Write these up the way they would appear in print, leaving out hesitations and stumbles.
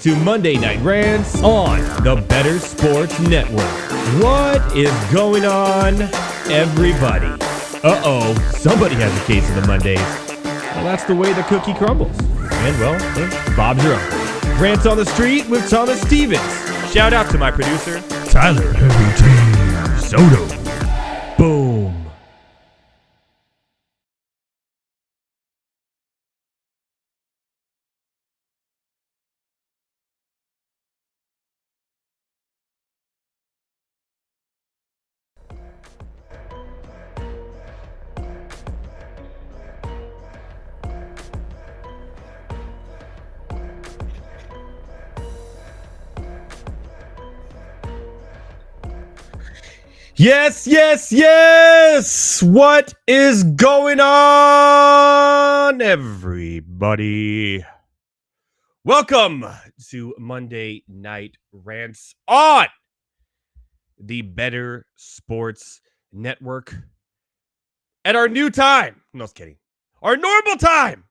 to Monday Night Rants on the Better Sports Network. What is going on, everybody? Somebody has a case of the Mondays. Well, that's the way the cookie crumbles. And, well, Bob's your uncle. Rants on the Street with Thomas Stevens. Shout out to my producer, Tyler Heavy T. Soto. Boom. Yes! What is going on, everybody? Welcome to Monday Night Rants on the Better Sports Network at our new time. No, just kidding. Our normal time.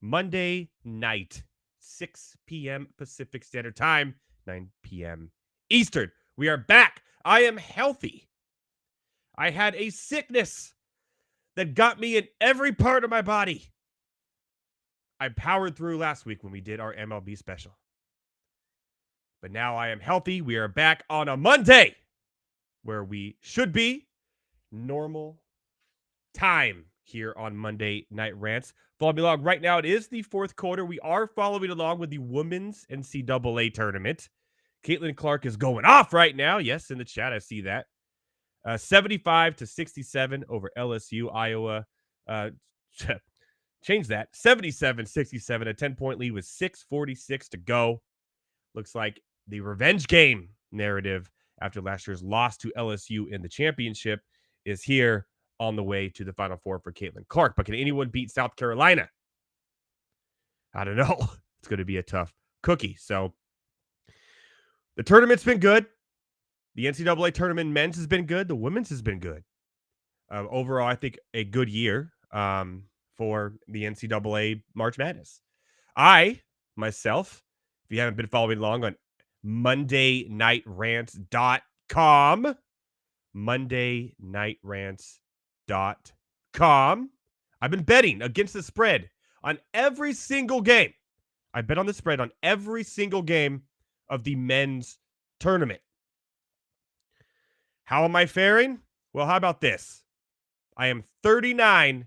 Monday night, 6 p.m. Pacific Standard Time, 9 p.m. Eastern. We are back. I am healthy. I had a sickness that got me in every part of my body. I powered through last week when we did our MLB special. But now I am healthy. We are back on a Monday where we should be. Normal time here on Monday Night Rants. Follow me along. Right now, it is the fourth quarter. We are following along with the women's NCAA tournament. Caitlin Clark is going off right now. Yes, in the chat, I see that. 75-67 over LSU. Iowa change that. 77-67, a 10-point lead with 6:46 to go. Looks like the revenge game narrative after last year's loss to LSU in the championship is here on the way to the Final Four for Caitlin Clark. But can anyone beat South Carolina? I don't know. It's going to be a tough cookie. So the tournament's been good. The NCAA tournament men's has been good. The women's has been good. Overall, I think a good year for the NCAA March Madness. I, myself, if you haven't been following along on MondayNightRants.com, MondayNightRants.com, I've been betting against the spread on every single game. I bet on the spread on every single game of the men's tournament. How am I faring? Well, how about this? I am 39-21.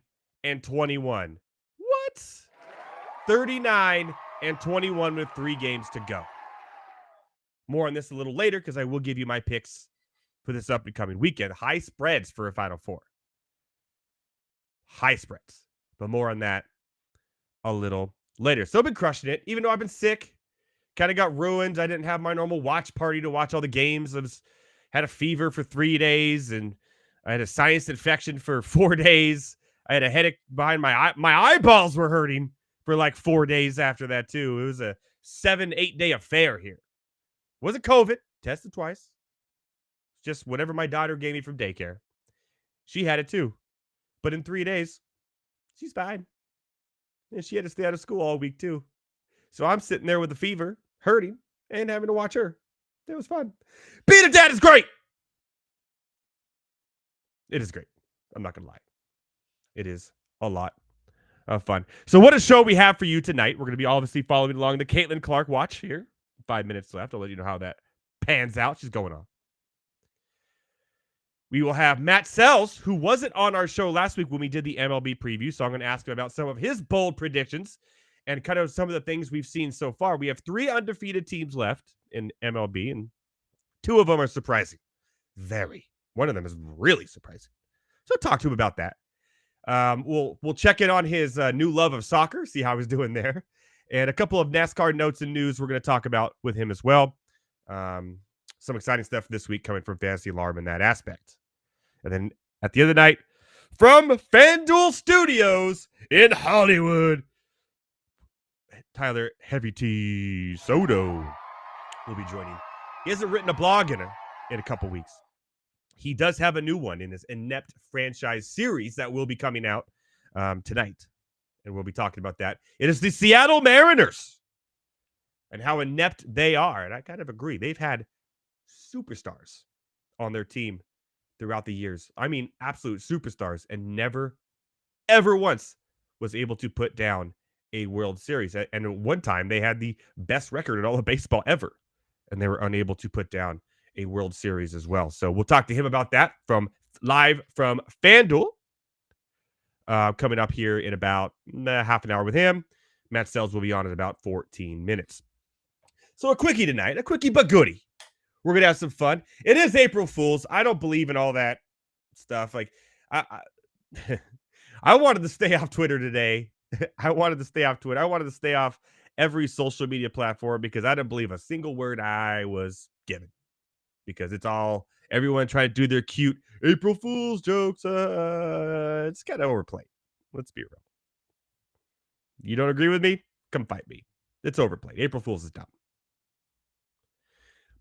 What? 39-21 with 3 games to go. More on this a little later because I will give you my picks for this upcoming weekend. High spreads for a Final Four. High spreads. But more on that a little later. So I've been crushing it, even though I've been sick. Kind of got ruined. I didn't have my normal watch party to watch all the games. Had a fever for 3 days, and I had a sinus infection for 4 days. I had a headache behind my eye. My eyeballs were hurting for like 4 days after that, too. It was a 7-8 day affair here. Wasn't COVID. Tested twice. Just whatever my daughter gave me from daycare. She had it, too. But in 3 days, she's fine. And she had to stay out of school all week, too. So I'm sitting there with a fever, hurting, and having to watch her. It was fun. Being a dad is great. It is great. I'm not going to lie. It is a lot of fun. So what a show we have for you tonight. We're going to be obviously following along the Caitlin Clark watch here. 5 minutes left. I'll let you know how that pans out. She's going on. We will have Matt Selz, who wasn't on our show last week when we did the MLB preview. So I'm going to ask him about some of his bold predictions and kind of some of the things we've seen so far. We have 3 undefeated teams left in MLB, and 2 of them are surprising. Very. One of them is really surprising. So talk to him about that. We'll check in on his new love of soccer, see how he's doing there. And a couple of NASCAR notes and news we're going to talk about with him as well. Some exciting stuff this week coming from Fantasy Alarm in that aspect. And then at the end of the night, from FanDuel Studios in Hollywood, Tyler Heavy T. Soto will be joining. He hasn't written a blog in a couple weeks. He does have a new one in his Inept franchise series that will be coming out tonight. And we'll be talking about that. It is the Seattle Mariners. and how inept they are. And I kind of agree. They've had superstars on their team throughout the years. I mean, absolute superstars, and never, ever once was able to put down a World Series. And at one time, they had the best record in all of baseball ever, and they were unable to put down a World Series as well. So we'll talk to him about that live from FanDuel. Coming up here in about half an hour with him. Matt Selz will be on in about 14 minutes. So a quickie tonight, a quickie but goodie. We're going to have some fun. It is April Fool's. I don't believe in all that stuff. Like, I wanted to stay off Twitter today. I wanted to stay off Twitter. I wanted to stay off every social media platform because I didn't believe a single word I was given. Because it's all, everyone trying to do their cute April Fool's jokes. It's kind of overplayed. Let's be real. You don't agree with me? Come fight me. It's overplayed. April Fool's is dumb.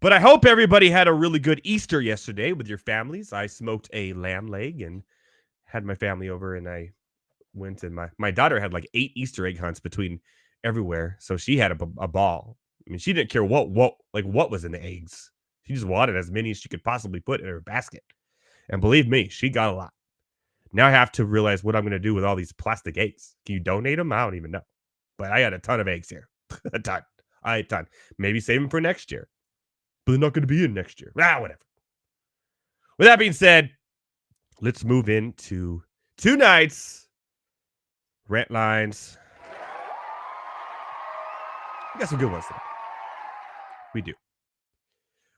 But I hope everybody had a really good Easter yesterday with your families. I smoked a lamb leg and had my family over, and I went, and my daughter had like 8 Easter egg hunts between everywhere. So she had a ball. I mean, she didn't care what was in the eggs. She just wanted as many as she could possibly put in her basket. And believe me, she got a lot. Now I have to realize what I'm going to do with all these plastic eggs. Can you donate them? I don't even know. But I had a ton of eggs here. a ton. Maybe save them for next year. But they're not going to be in next year. Whatever. With that being said, let's move into tonight's rant lines. We got some good ones today. We do.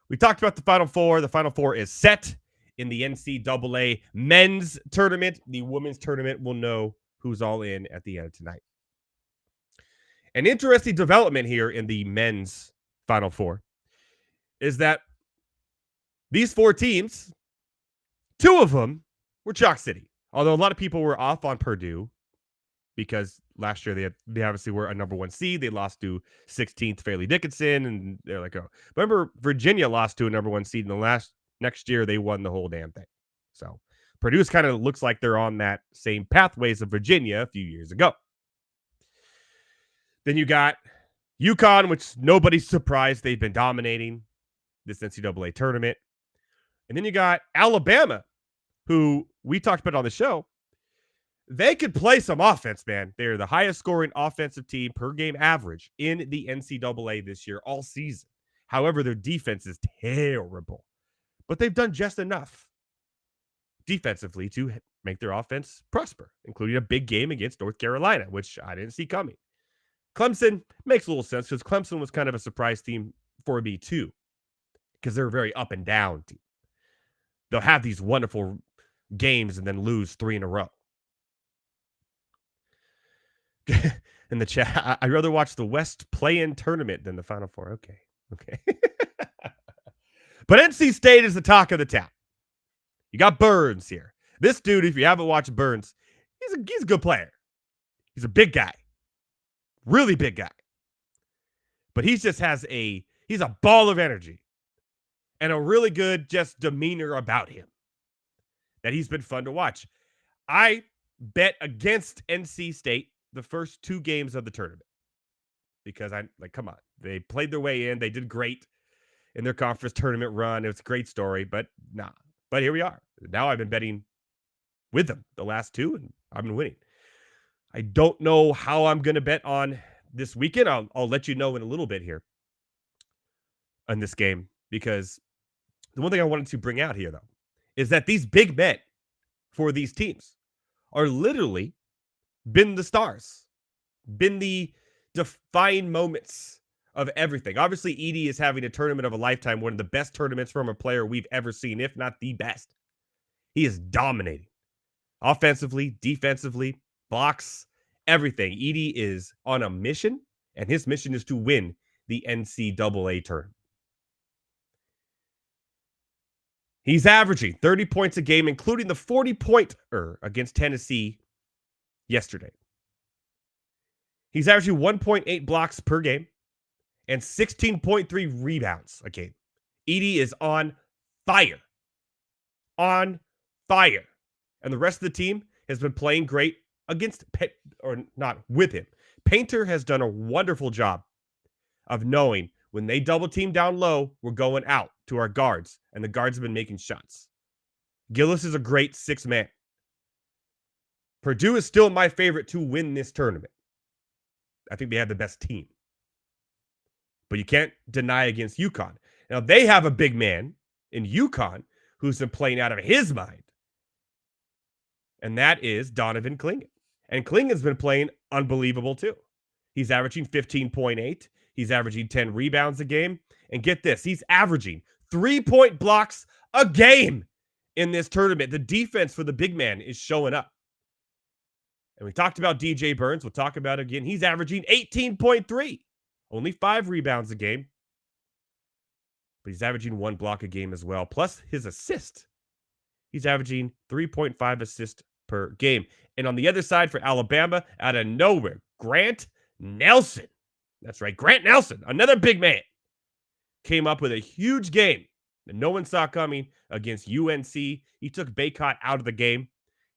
We talked about the Final Four. The Final Four is set in the NCAA men's tournament. The women's tournament will know who's all in at the end of tonight. An interesting development here in the men's Final Four is that these 4 teams, 2 of them were Chalk City. Although a lot of people were off on Purdue because last year they obviously were a number 1 seed. They lost to 16th Fairleigh Dickinson, and they're like, oh. Remember, Virginia lost to a number 1 seed in the next year. They won the whole damn thing. So Purdue's kind of looks like they're on that same pathways of Virginia a few years ago. Then you got UConn, which nobody's surprised they've been dominating this NCAA tournament. And then you got Alabama, who we talked about on the show. They could play some offense, man. They're the highest scoring offensive team per game average in the NCAA this year, all season. However, their defense is terrible. But they've done just enough defensively to make their offense prosper, including a big game against North Carolina, which I didn't see coming. Clemson makes a little sense because Clemson was kind of a surprise team for me too, because they're a very up and down team. They'll have these wonderful games and then lose 3 in a row. In the chat, I'd rather watch the West play-in tournament than the Final Four. Okay. But NC State is the talk of the town. You got Burns here. This dude, if you haven't watched Burns, he's a good player. He's a big guy. Really big guy. But he just he's a ball of energy. And a really good just demeanor about him. That he's been fun to watch. I bet against NC State the first 2 games of the tournament. Because come on. They played their way in. They did great in their conference tournament run. It was a great story, but nah. But here we are. Now I've been betting with them the last 2, and I've been winning. I don't know how I'm going to bet on this weekend. I'll let you know in a little bit here on this game, because the one thing I wanted to bring out here, though, is that these big men for these teams are literally been the stars, been the defining moments of everything. Obviously, Edie is having a tournament of a lifetime, one of the best tournaments from a player we've ever seen, if not the best. He is dominating. Offensively, defensively, blocks, everything. Edie is on a mission, and his mission is to win the NCAA tournament. He's averaging 30 points a game, including the 40-pointer against Tennessee yesterday. He's averaging 1.8 blocks per game and 16.3 rebounds a game. Edie is on fire. On fire. And the rest of the team has been playing great against, or not with him. Painter has done a wonderful job of knowing when they double team down low, we're going out to our guards, and the guards have been making shots. Gillis is a great 6-man. Purdue is still my favorite to win this tournament. I think they have the best team. But you can't deny against UConn. Now, they have a big man in UConn who's been playing out of his mind. And that is Donovan Clingan. And Clingan's been playing unbelievable too. He's averaging 15.8. He's averaging 10 rebounds a game. And get this, he's averaging 3-point blocks a game in this tournament. The defense for the big man is showing up. And we talked about DJ Burns. We'll talk about it again. He's averaging 18.3. Only 5 rebounds a game. But he's averaging 1 block a game as well. Plus his assist. He's averaging 3.5 assists per game. And on the other side for Alabama, out of nowhere, Grant Nelson. That's right, Grant Nelson, another big man, came up with a huge game that no one saw coming against UNC. He took Baycott out of the game.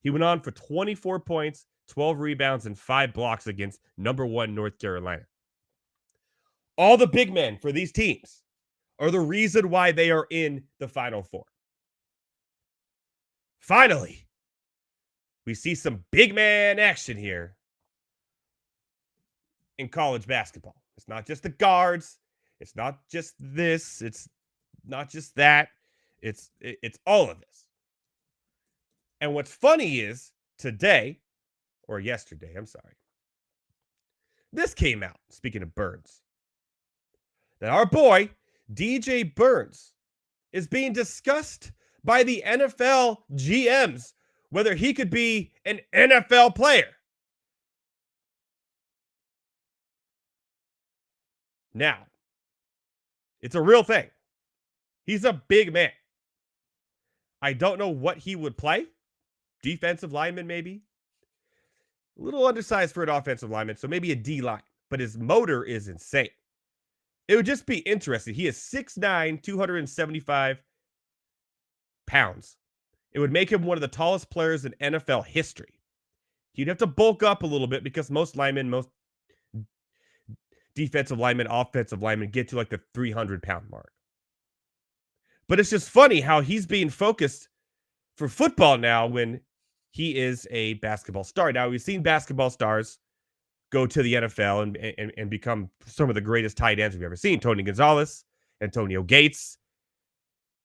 He went on for 24 points, 12 rebounds, and 5 blocks against number 1 North Carolina. All the big men for these teams are the reason why they are in the Final Four. Finally, we see some big man action here in college basketball. It's not just the guards. It's not just this. It's not just that. It's all of this. And what's funny is today, or yesterday, I'm sorry, this came out, speaking of Burns, that our boy, DJ Burns, is being discussed by the NFL GMs whether he could be an NFL player. Now, it's a real thing. He's a big man. I don't know what he would play. Defensive lineman, maybe. A little undersized for an offensive lineman, so maybe a D line. But his motor is insane. It would just be interesting. He is 6'9", 275 pounds. It would make him one of the tallest players in NFL history. He'd have to bulk up a little bit because most linemen, most defensive linemen, offensive linemen get to like the 300-pound mark. But it's just funny how he's being focused for football now when he is a basketball star. Now, we've seen basketball stars go to the NFL and become some of the greatest tight ends we've ever seen. Tony Gonzalez, Antonio Gates.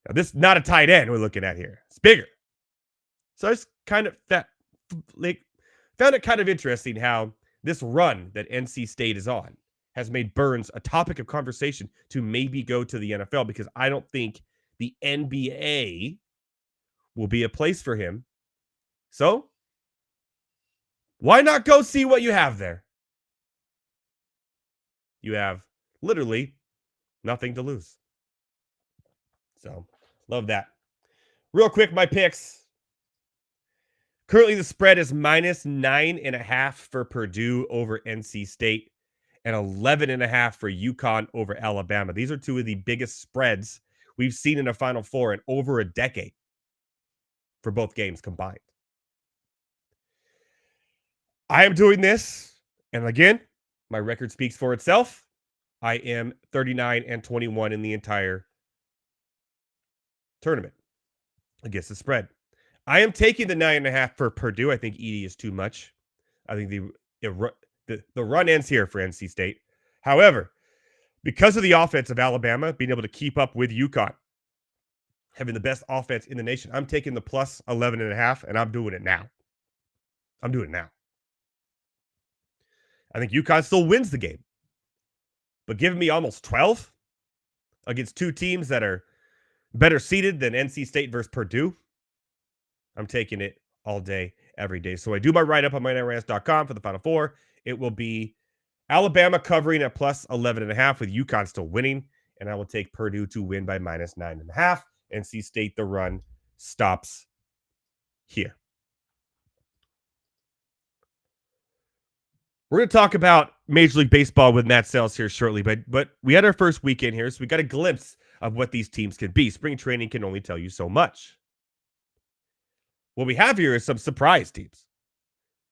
Now, this is not a tight end we're looking at here. It's bigger. So I just kind of found it kind of interesting how this run that NC State is on has made Burns a topic of conversation to maybe go to the NFL, because I don't think the NBA will be a place for him. So why not go see what you have there? You have literally nothing to lose. So love that. Real quick, my picks. Currently, the spread is -9.5 for Purdue over NC State and 11.5 for UConn over Alabama. These are two of the biggest spreads we've seen in a Final Four in over a decade for both games combined. I am doing this, and again, my record speaks for itself. I am 39-21 in the entire tournament against the spread. I am taking the 9.5 for Purdue. I think Edey is too much. I think the run ends here for NC State. However, because of the offense of Alabama being able to keep up with UConn, having the best offense in the nation, I'm taking the plus 11.5, and I'm doing it now. I'm doing it now. I think UConn still wins the game. But giving me almost 12 against two teams that are better seeded than NC State versus Purdue, I'm taking it all day, every day. So I do my write-up on MyNightRants.com for the Final Four. It will be Alabama covering at plus 11.5 with UConn still winning. And I will take Purdue to win by -9.5. NC State, the run stops here. We're going to talk about Major League Baseball with Matt Selz here shortly, but we had our first weekend here, so we got a glimpse of what these teams can be. Spring training can only tell you so much. What we have here is some surprise teams.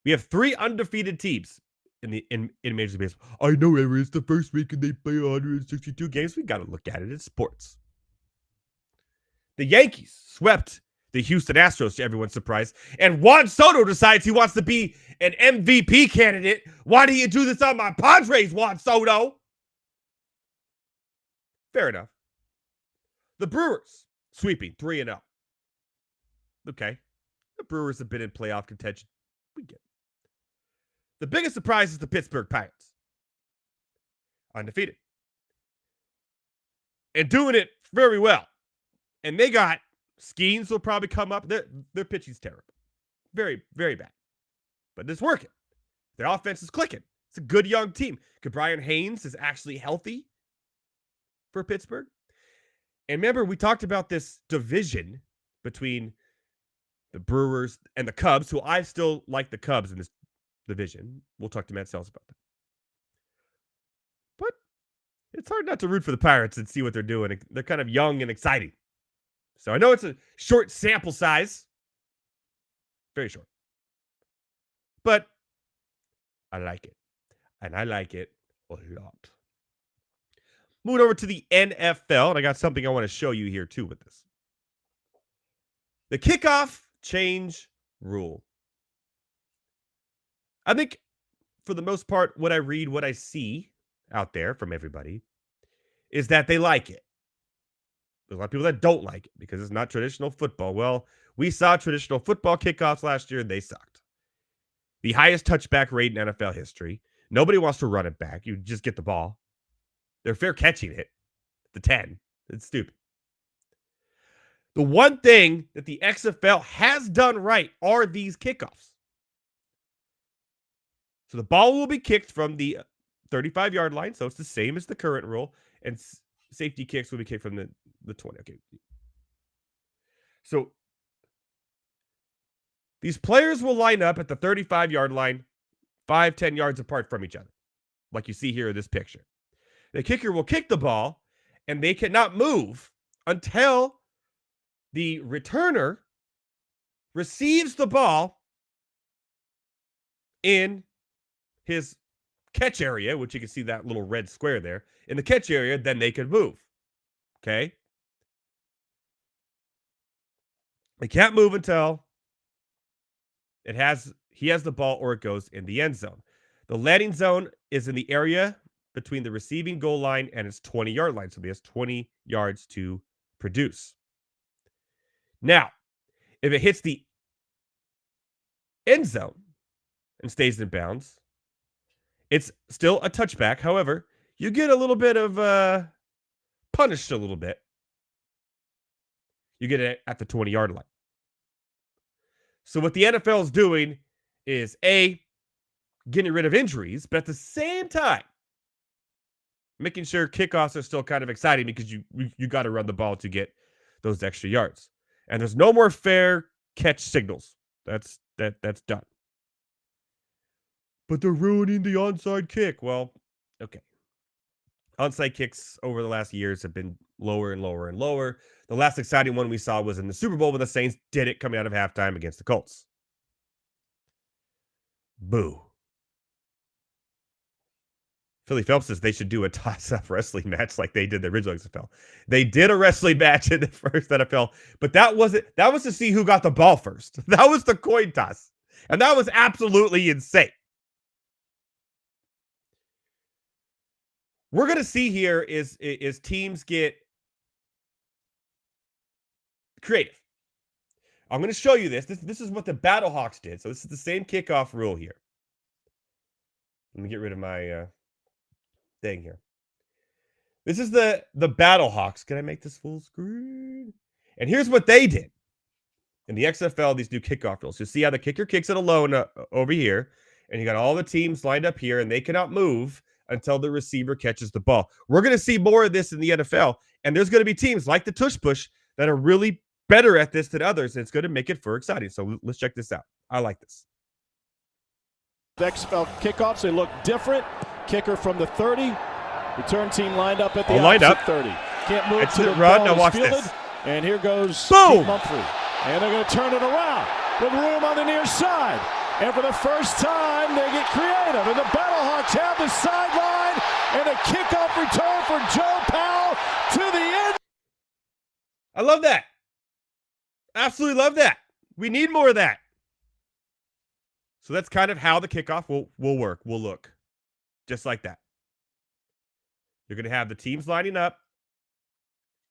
We have 3 undefeated teams in Major League Baseball. I know, Edward, it's the first week and they play 162 games. We got to look at it as sports. The Yankees swept the Houston Astros, to everyone's surprise. And Juan Soto decides he wants to be an MVP candidate. Why do you do this on my Padres, Juan Soto? Fair enough. The Brewers sweeping 3-0. Okay. The Brewers have been in playoff contention. We get it. The biggest surprise is the Pittsburgh Pirates. Undefeated. And doing it very well. And they got Skeens will probably come up. Their pitching's terrible. Very, very bad. But it's working. Their offense is clicking. It's a good young team. Brian Haynes is actually healthy for Pittsburgh. And remember, we talked about this division between the Brewers and the Cubs, who I still like the Cubs in this division. We'll talk to Matt Selz about that. But it's hard not to root for the Pirates and see what they're doing. They're kind of young and exciting. So I know it's a short sample size. Very short. But I like it. And I like it a lot. Moving over to the NFL, and I got something I want to show you here too with this. The kickoff change rule. I think for the most part, what I read, what I see out there from everybody is that they like it. There's a lot of people that don't like it because it's not traditional football. Well, we saw traditional football kickoffs last year and they sucked. The highest touchback rate in NFL history. Nobody wants to run it back. You just get the ball. They're fair catching it. The 10. It's stupid. The one thing that the XFL has done right are these kickoffs. So the ball will be kicked from the 35-yard line. So it's the same as the current rule. And safety kicks will be kicked from the 20. Okay. So these players will line up at the 35-yard line, 5-10 yards apart from each other, like you see here in this picture. The kicker will kick the ball, and they cannot move until the returner receives the ball in his catch area, which you can see that little red square there. In the catch area, then they can move. Okay? They can't move until he has the ball or it goes in the end zone. The landing zone is in the area between the receiving goal line and its 20-yard line. So he has 20 yards to produce. Now, if it hits the end zone and stays in bounds, it's still a touchback. However, you get a little bit of punished a little bit. You get it at the 20-yard line. So what the NFL is doing is getting rid of injuries, but at the same time, making sure kickoffs are still kind of exciting because you got to run the ball to get those extra yards. And there's no more fair catch signals. That's done. But they're ruining the onside kick. Well, okay. Onside kicks over the last years have been lower and lower and lower. The last exciting one we saw was in the Super Bowl when the Saints did it coming out of halftime against the Colts. Boo. Philly Phelps says they should do a toss-up wrestling match like they did the original XFL. They did a wrestling match in the first NFL, but that was to see who got the ball first. That was the coin toss. And that was absolutely insane. We're going to see here is teams get creative. I'm going to show you this. This is what the Battlehawks did. So this is the same kickoff rule here. Let me get rid of my thing here. This is the Battlehawks. Can I make this full screen? And here's what they did. In the XFL, these new kickoff rules. You see how the kicker kicks it alone over here. And you got all the teams lined up here, and they cannot move until the receiver catches the ball. We're going to see more of this in the NFL. And there's going to be teams like the Tush Push that are really better at this than others. And it's going to make it for exciting. So let's check this out. I like this. XFL kickoffs, they look different. Kicker from the 30. Return team lined up at the lined up 30. Can't move it's to the run. ball Now watch fielded. this. And here goes Boom! Humphrey. And they're going to turn it around with room on the near side. And for the first time, they get creative. And the Battlehawks have the sideline and a kickoff return for Joe Powell to the end. I love that. Absolutely love that. We need more of that. So that's kind of how the kickoff will work, will look. Just like that. You're going to have the teams lining up.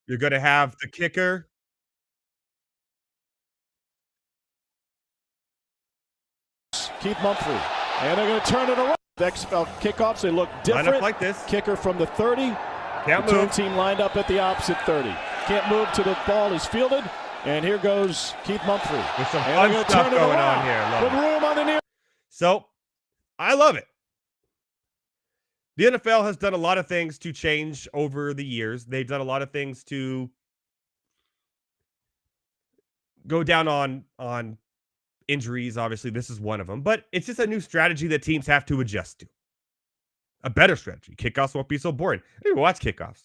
You're going to have the kicker. Keith Mumphrey. And they're going to turn it around. XFL kickoffs, they look different. Line up like this. Kicker from the 30. Can't the move. Team lined up at the opposite 30. Can't move till the ball is fielded. And here goes Keith Mumphrey. With some fun stuff going on here. Love with room on the near. So, I love it. The NFL has done a lot of things to change over the years. They've done a lot of things to go down on injuries. Obviously, this is one of them. But it's just a new strategy that teams have to adjust to. A better strategy. Kickoffs won't be so boring. I don't even watch kickoffs.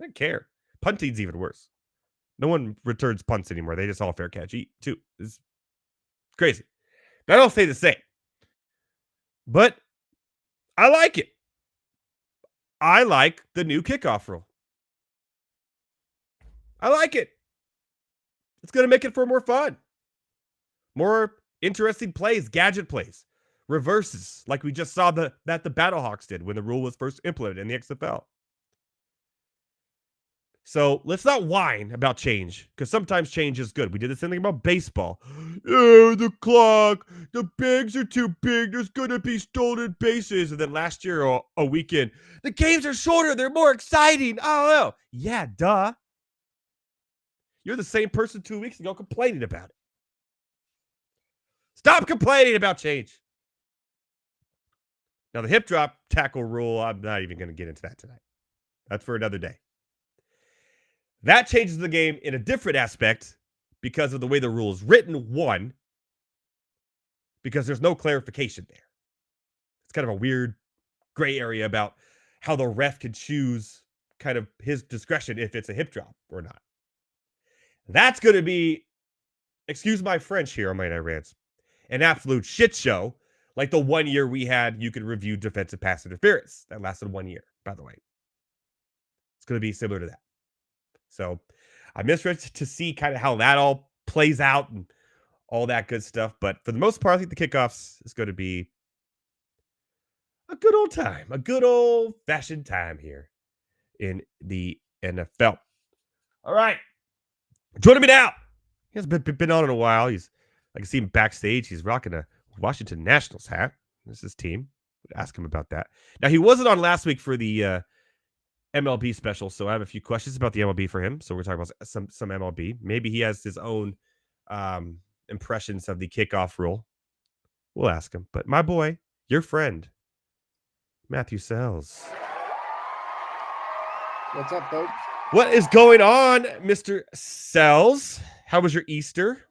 I don't care. Punting's even worse. No one returns punts anymore. They just all fair catch too. It's crazy. I don't say the same. But I like it. I like the new kickoff rule. I like it. It's going to make it for more fun. More interesting plays, gadget plays, reverses, like we just saw that the Battlehawks did when the rule was first implemented in the XFL. So let's not whine about change, because sometimes change is good. We did the same thing about baseball. Oh, the clock, the bags are too big. There's going to be stolen bases. And then last year, a weekend, the games are shorter. They're more exciting. I don't know. Yeah, duh. You're the same person 2 weeks ago complaining about it. Stop complaining about change. Now, the hip drop tackle rule, I'm not even going to get into that tonight. That's for another day. That changes the game in a different aspect because of the way the rule is written, one, because there's no clarification there. It's kind of a weird gray area about how the ref can choose kind of his discretion if it's a hip drop or not. That's going to be, excuse my French here on my night rants, an absolute shit show, like the 1 year we had, you could review defensive pass interference. That lasted 1 year, by the way. It's going to be similar to that. So I'm interested to see kind of how that all plays out and all that good stuff. But for the most part, I think the kickoffs is going to be a good old time, a good old-fashioned time here in the NFL. All right. Joining me now. He hasn't been on in a while. I can see him backstage. He's rocking a Washington Nationals hat. This is his team. Ask him about that. Now, he wasn't on last week for the MLB special, so I have a few questions about the MLB for him. So we're talking about some MLB. Maybe he has his own impressions of the kickoff rule. We'll ask him. But my boy, your friend, Matt Selz. What's up, folks? What is going on, Mr. Selz? How was your Easter?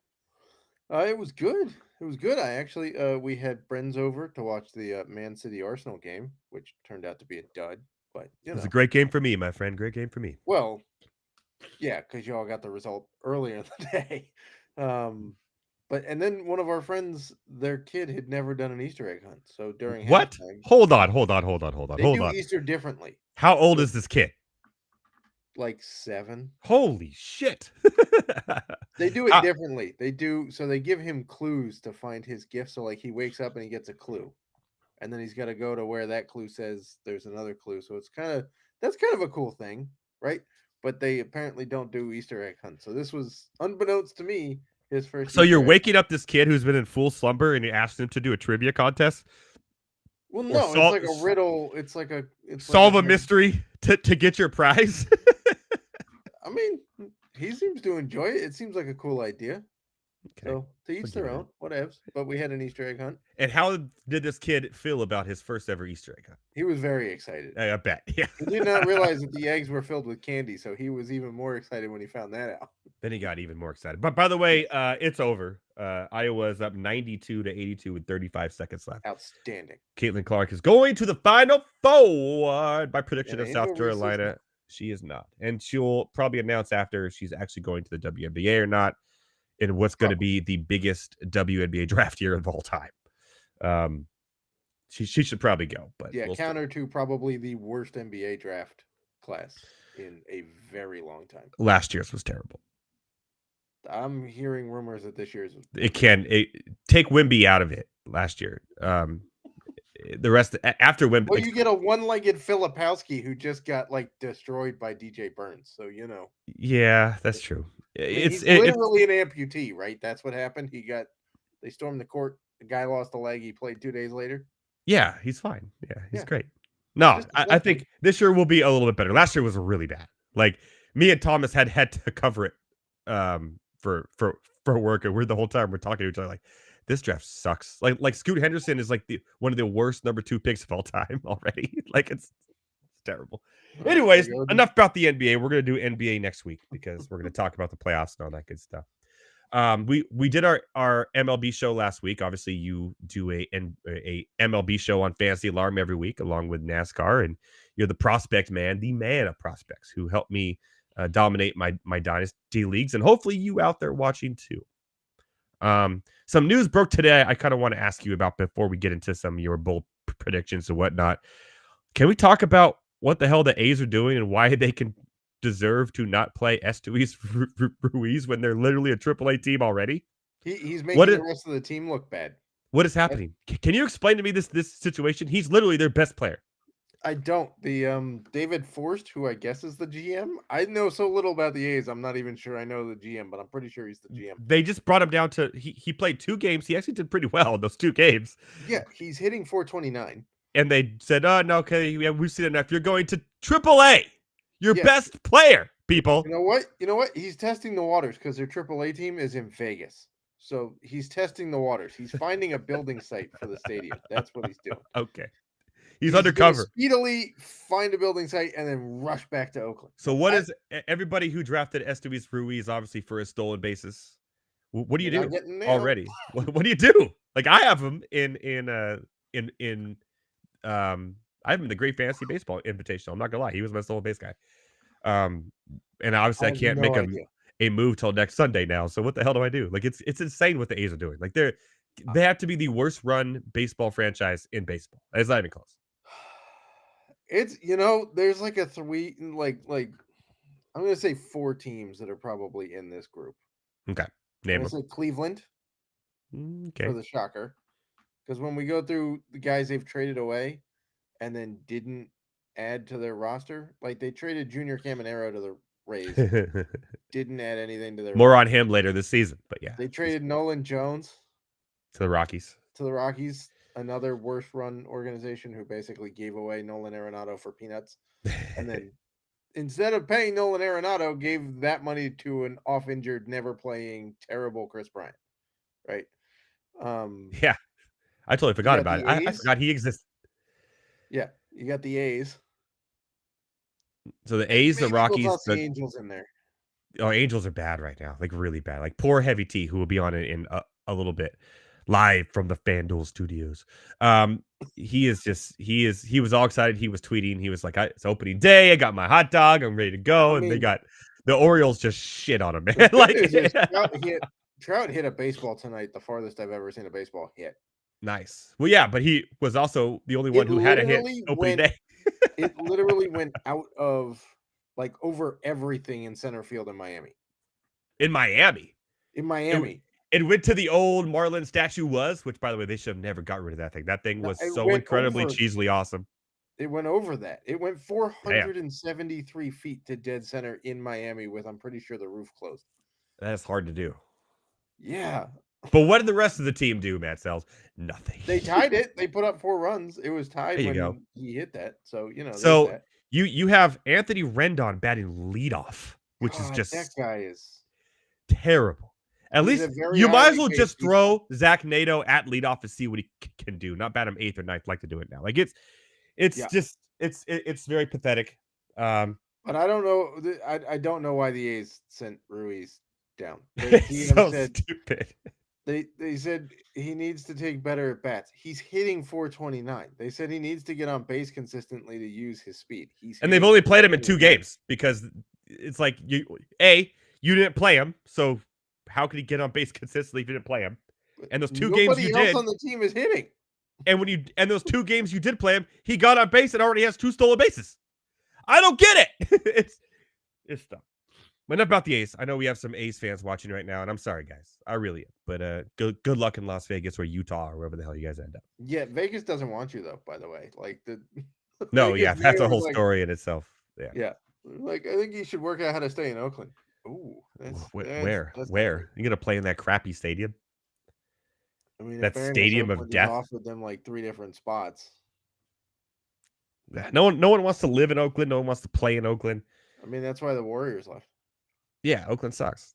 It was good. It was good. I actually, we had friends over to watch the Man City Arsenal game, which turned out to be a dud. But it was a great game for me, my friend. Great game for me. Well, yeah, because you all got the result earlier in the day. And then one of our friends, their kid had never done an Easter egg hunt. So during what? Halftime, hold on. They do Easter differently. How old is this kid? Like 7. Holy shit. They do it differently. They give him clues to find his gift. So like he wakes up and he gets a clue. And then he's got to go to where that clue says there's another clue. So that's kind of a cool thing, right? But they apparently don't do Easter egg hunts. So this was, unbeknownst to me, his first. So you're waking up this kid who's been in full slumber and you asked him to do a trivia contest? Well, no, it's like a riddle. It's like a solve a mystery to get your prize. I mean, he seems to enjoy it. It seems like a cool idea. Okay. So to each their own, whatevs. But we had an Easter egg hunt. And how did this kid feel about his first ever Easter egg hunt? He was very excited. I bet. Yeah. He did not realize that the eggs were filled with candy, so he was even more excited when he found that out. Then he got even more excited. But by the way, it's over. Iowa's up 92-82 with 35 seconds left. Outstanding. Caitlin Clark is going to the Final Four by prediction of South Carolina. She is not. And she'll probably announce after she's actually going to the WNBA or not, in what's going to be the biggest WNBA draft year of all time. She should probably go. But yeah, counter to probably the worst NBA draft class in a very long time. Last year's was terrible. I'm hearing rumors that this year's take Wemby out of it last year. The rest after Wemby. Well, you get a one-legged Filipowski who just got like destroyed by DJ Burns, so you know. Yeah, that's true. He's literally an amputee, right? That's what happened. They stormed the court. The guy lost a leg. He played 2 days later. Yeah, he's fine. Yeah, he's great. No, I think this year will be a little bit better. Last year was really bad. Like me and Thomas had to cover it for work, and we're the whole time we're talking to each other like this draft sucks. Like Scoot Henderson is like one of the worst number 2 picks of all time already. Like it's terrible. Anyways, enough about the NBA. We're gonna do NBA next week because we're gonna talk about the playoffs and all that good stuff. We did our MLB show last week. Obviously, you do a MLB show on Fantasy Alarm every week, along with NASCAR, and you're the prospect man, the man of prospects, who helped me dominate my dynasty leagues, and hopefully you out there watching too. Some news broke today. I kind of want to ask you about before we get into some of your bold predictions and whatnot. Can we talk about what the hell the A's are doing and why they can deserve to not play Esteuris Ruiz when they're literally a AAA team already? He's making the rest of the team look bad. What is happening? Can you explain to me this situation? He's literally their best player. I don't. The David Forst, who I guess is the GM. I know so little about the A's. I'm not even sure I know the GM, but I'm pretty sure he's the GM. They just brought him down to he played 2 games. He actually did pretty well in those 2 games. Yeah, he's hitting 429. And they said, "Oh no, okay, we've seen enough. You're going to AAA. Your best player, people." You know what? He's testing the waters because their AAA team is in Vegas. So he's testing the waters. He's finding a building site for the stadium. That's what he's doing. Okay. He's undercover. Speedily find a building site and then rush back to Oakland. So what is everybody who drafted Esteuris Ruiz obviously for a stolen basis? What do you do already? What do you do? Like I have him I have him in the Great Fantasy Baseball Invitational. I'm not gonna lie, he was my stolen base guy. And obviously I can't make a move till next Sunday now. So what the hell do I do? Like it's insane what the A's are doing. Like they have to be the worst run baseball franchise in baseball. It's not even close. It's there's like a 3 like I'm gonna say 4 teams that are probably in this group. Okay, name them. Cleveland. Okay, for the shocker, because when we go through the guys they've traded away and then didn't add to their roster, like they traded Junior Caminero to the Rays, didn't add anything to their more roster. On him later this season, but yeah, they traded Nolan Jones to the Rockies. Another worst run organization who basically gave away Nolan Arenado for peanuts. And then instead of paying Nolan Arenado, gave that money to an off-injured, never playing, terrible Chris Bryant. Right? Yeah. I totally forgot about it. I forgot he exists. Yeah. You got the A's. So the A's, the Rockies, the Angels in there. Oh, Angels are bad right now. Like really bad. Like poor Heavy T, who will be on it in a little bit. Live from the FanDuel studios. He was all excited. He was tweeting. He was like, it's opening day. I got my hot dog. I'm ready to go. And they got the Orioles just shit on him, man. Like Trout hit a baseball tonight, the farthest I've ever seen a baseball hit. Nice. Well, yeah, but he was also the only one who had a hit opening day. It literally went out of like over everything in center field in Miami. In Miami. It went to the old Marlin statue which, by the way, they should have never got rid of that thing. That thing was so incredibly cheesily awesome. It went over that. It went 473 feet to dead center in Miami with, I'm pretty sure, the roof closed. That's hard to do. Yeah. But what did the rest of the team do, Matt Selz? Nothing. They tied it. They put up 4 runs. It was tied when he hit that. So, So you have Anthony Rendon batting leadoff, which is just that guy is terrible. At least you might as well just throw Zach Nato at leadoff to see what he can do. Not bat him 8th or 9th like to do it now. Like it's very pathetic. But I don't know. I don't know why the A's sent Ruiz down. It's so stupid. They said he needs to take better at bats. He's hitting 429. They said he needs to get on base consistently to use his speed. And they've only played him in 2 games because it's like you didn't play him, so how could he get on base consistently if you didn't play him? And those 2 games you did, on the team is hitting. And those 2 games you did play him, he got on base and already has 2 stolen bases. I don't get it. It's dumb. But enough about the A's. I know we have some A's fans watching right now, and I'm sorry, guys. I really am. But good luck in Las Vegas or Utah or wherever the hell you guys end up. Yeah, Vegas doesn't want you though. By the way, like No, Vegas yeah, that's a whole like, story in itself. Yeah. Yeah, like I think you should work out how to stay in Oakland. Ooh, Where? that's Where? You gonna play in that crappy stadium? I mean, in That fairness, stadium of Oakland death. has offered them like 3 different spots. No one wants to live in Oakland. No one wants to play in Oakland. I mean, that's why the Warriors left. Yeah, Oakland sucks.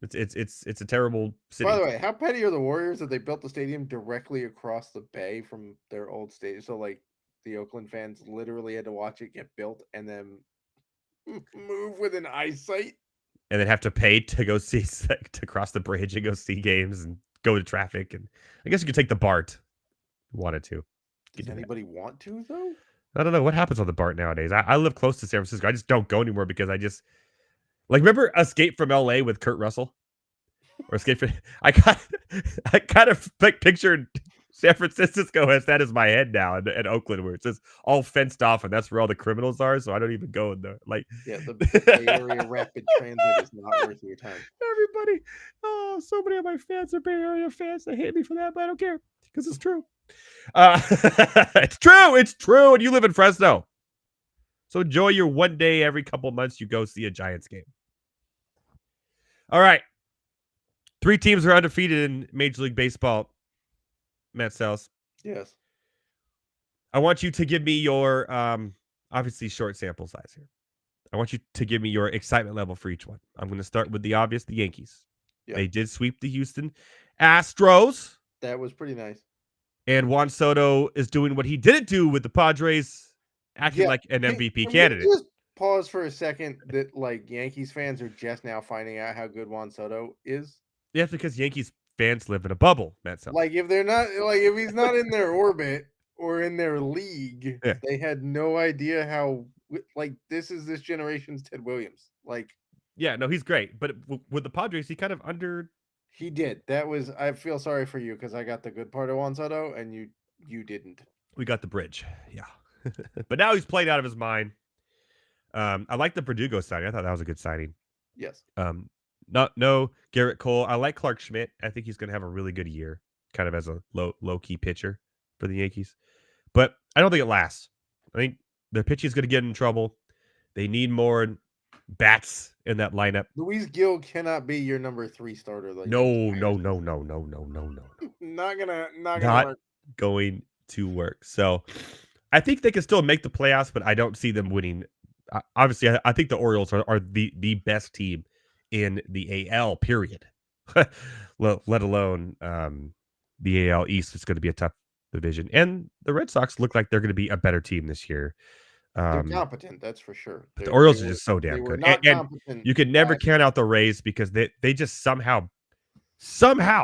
It's a terrible city. By the way, how petty are the Warriors that they built the stadium directly across the bay from their old stadium? So like the Oakland fans literally had to watch it get built and then move within eyesight, and then have to pay to go see to cross the bridge and go see games and go to traffic. And I guess you could take the BART. Wanted to. Does anybody want to though? I don't know what happens on the BART nowadays. I live close to San Francisco. I just don't go anymore because I just remember Escape from LA with Kurt Russell? Or Escape from I kind of pictured San Francisco as that is my head now in Oakland, where it's just all fenced off and that's where all the criminals are. So I don't even go in there. Yeah, the Bay Area rapid transit is not worth your time. Everybody, so many of my fans are Bay Area fans. They hate me for that, but I don't care because it's true. It's true, and you live in Fresno. So enjoy your one day every couple months you go see a Giants game. All right. 3 teams are undefeated in Major League Baseball. Matt Selz. Yes. I want you to give me your obviously short sample size here. I want you to give me your excitement level for each one. I'm going to start with the obvious, the Yankees. Yep. They did sweep the Houston Astros. That was pretty nice. And Juan Soto is doing what he didn't do with the Padres, acting like an MVP candidate. Just pause for a second that like Yankees fans are just now finding out how good Juan Soto is. Yeah, because Yankees fans live in a bubble, Matt Selz. Like if they're not if he's not in their orbit or in their league, they had no idea how this is this generation's Ted Williams. Yeah, no, he's great, but with the Padres, he kind of He did. That was. I feel sorry for you because I got the good part of Juan Soto and you didn't. We got the bridge, yeah. But now he's played out of his mind. I like the Verdugo signing. I thought that was a good signing. Yes. No Garrett Cole. I like Clark Schmidt. I think he's going to have a really good year, kind of as a low key pitcher for the Yankees. But I don't think it lasts. I think the pitching is going to get in trouble. They need more bats in that lineup. Luis Gil cannot be your number 3 starter. No. Not gonna work. Going to work. So I think they can still make the playoffs, but I don't see them winning. Obviously, I think the Orioles are the best team in the AL, period. Let alone the AL East. It's going to be a tough division. And the Red Sox look like they're going to be a better team this year. They're competent, that's for sure. The Orioles are just so damn good. And you can never count out the Rays because they just somehow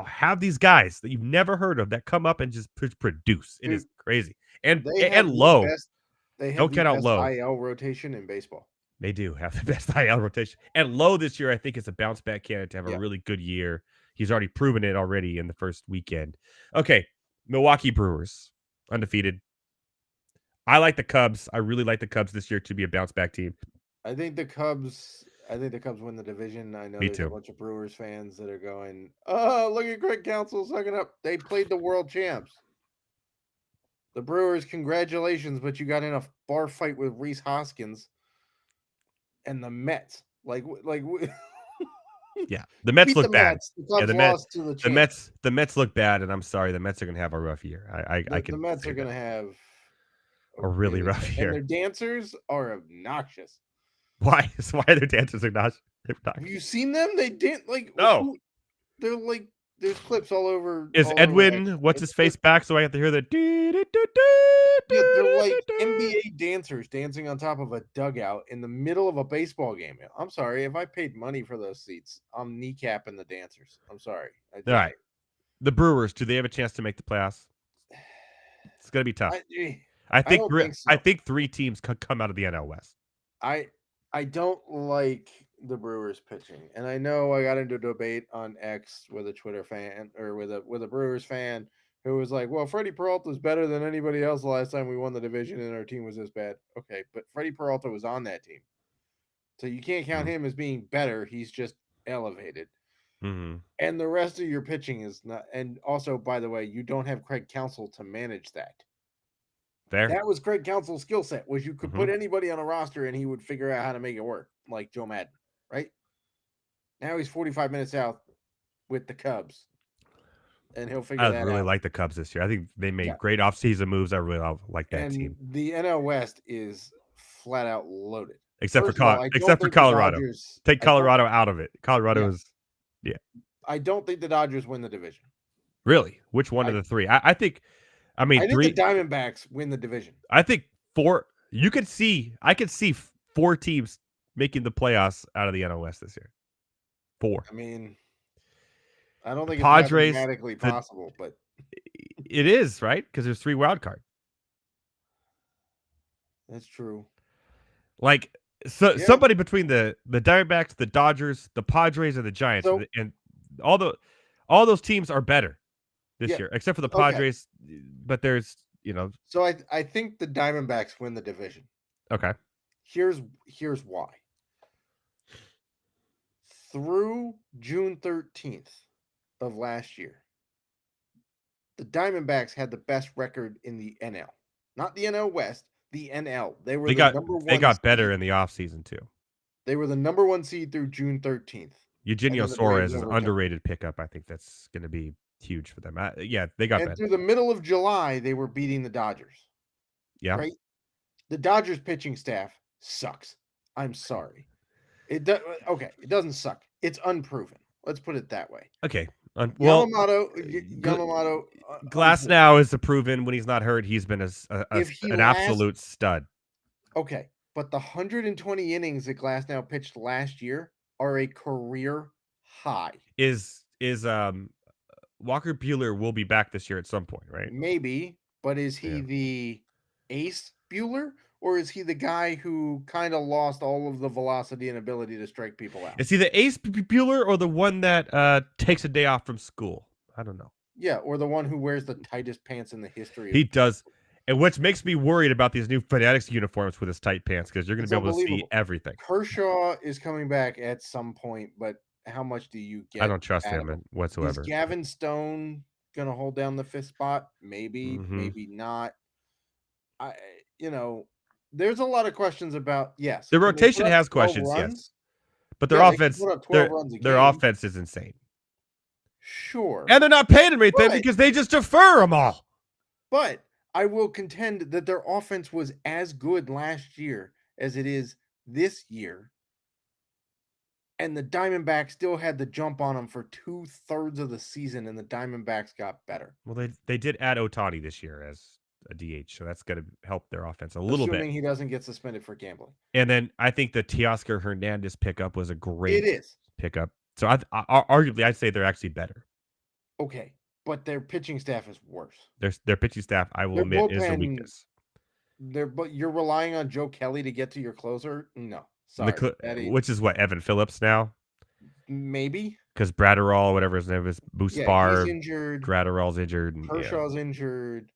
have these guys that you've never heard of that come up and just produce. It is crazy. And Lowe. They have don't count out Lowe. IL rotation in baseball. They do have the best IL rotation. And Lowe this year, I think, is a bounce back candidate to have a really good year. He's already proven it already in the first weekend. Okay, Milwaukee Brewers, undefeated. I like the Cubs. I really like the Cubs this year to be a bounce back team. I think the Cubs win the division. I know there's a bunch of Brewers fans that are going, oh, look at Greg Counsell sucking up. They played the world champs. The Brewers, congratulations, but you got in a bar fight with Rhys Hoskins and the Mets. Yeah, the Mets look bad. The Mets look bad, and I'm sorry, the Mets are going to have a rough year. The Mets are going to have a really rough year. And their dancers are obnoxious. Why? Why are their dancers obnoxious? Have you seen them? They didn't No. They're like. There's clips all over. Is Edwin what's his face back? So I have to hear the. Yeah, they're like NBA dancers dancing on top of a dugout in the middle of a baseball game. I'm sorry if I paid money for those seats. I'm kneecapping the dancers. I'm sorry. All right, the Brewers. Do they have a chance to make the playoffs? It's gonna be tough. I think 3 teams could come out of the NL West. I don't like the Brewers pitching, and I know I got into a debate on X with a Twitter fan or with a Brewers fan who was like, well, Freddie Peralta was better than anybody else the last time we won the division and our team was this bad. Okay, but Freddie Peralta was on that team. So you can't count him as being better. He's just elevated. Mm-hmm. And the rest of your pitching is not. And also, by the way, you don't have Craig Counsell to manage that. Fair. That was Craig Counsell's skill set, was you could put anybody on a roster and he would figure out how to make it work, like Joe Madden, right? Now he's 45 minutes out with the Cubs, and he'll figure that out. I really like the Cubs this year. I think they made great offseason moves. I really like that team. The NL West is flat out loaded. Except for Colorado. Take Colorado out of it. Colorado is, I don't think the Dodgers win the division. Really? Which one of the three? I think the Diamondbacks win the division. I think four. I could see 4 teams making the playoffs out of the NL West this year. 4. I mean, I don't think Padres, it's mathematically possible, but it is, right? Because there's 3 wild cards. That's true. Like somebody between the Diamondbacks, the Dodgers, the Padres, and the Giants, and all those teams are better this year, except for the Padres. Okay. But there's, So I think the Diamondbacks win the division. Okay. Here's why. Through June 13th of last year, the Diamondbacks had the best record in the NL. Not the NL West, the NL. They number 1. They got better in the offseason too. They were the number 1 seed through June 13th. Eugenio Suarez is an underrated pickup. I think that's going to be huge for them. They got better. Through the middle of July, they were beating the Dodgers. Yeah. Right? The Dodgers pitching staff sucks. I'm sorry. It doesn't suck. It's unproven. Let's put it that way. Okay. Yamamoto. Glass now is proven when he's not hurt. He's been an absolute stud. Okay, but the 120 innings that Glass now pitched last year are a career high. Is Walker Buehler will be back this year at some point, right? Maybe, but is he the ace Buehler? Or is he the guy who kind of lost all of the velocity and ability to strike people out? Is he the ace Buehler or the one that takes a day off from school? I don't know. Yeah, or the one who wears the tightest pants in the history. He does. And which makes me worried about these new Fanatics uniforms with his tight pants, because you're going to be able to see everything. Kershaw is coming back at some point, but how much do you get? I don't trust him whatsoever. Is Gavin Stone going to hold down the 5th spot? Maybe, maybe not. There's a lot of questions about The rotation has questions, yes. But their offense their offense is insane. Sure. And they're not paying them anything because they just defer them all. But I will contend that their offense was as good last year as it is this year. And the Diamondbacks still had the jump on them for 2/3 of the season, and the Diamondbacks got better. Well, they did add Ohtani this year as a DH, so that's going to help their offense a little bit. Assuming he doesn't get suspended for gambling. And then I think the Teoscar Hernandez pickup was a great pickup. So arguably, I'd say they're actually better. Okay, but their pitching staff is worse. Their pitching staff, I will admit, is a weakness. But you're relying on Joe Kelly to get to your closer? No, sorry. Which is what, Evan Phillips now? Maybe. Because Bratterall, whatever his name is, Buspar, he's injured. Gratterall's injured. And, Kershaw's injured.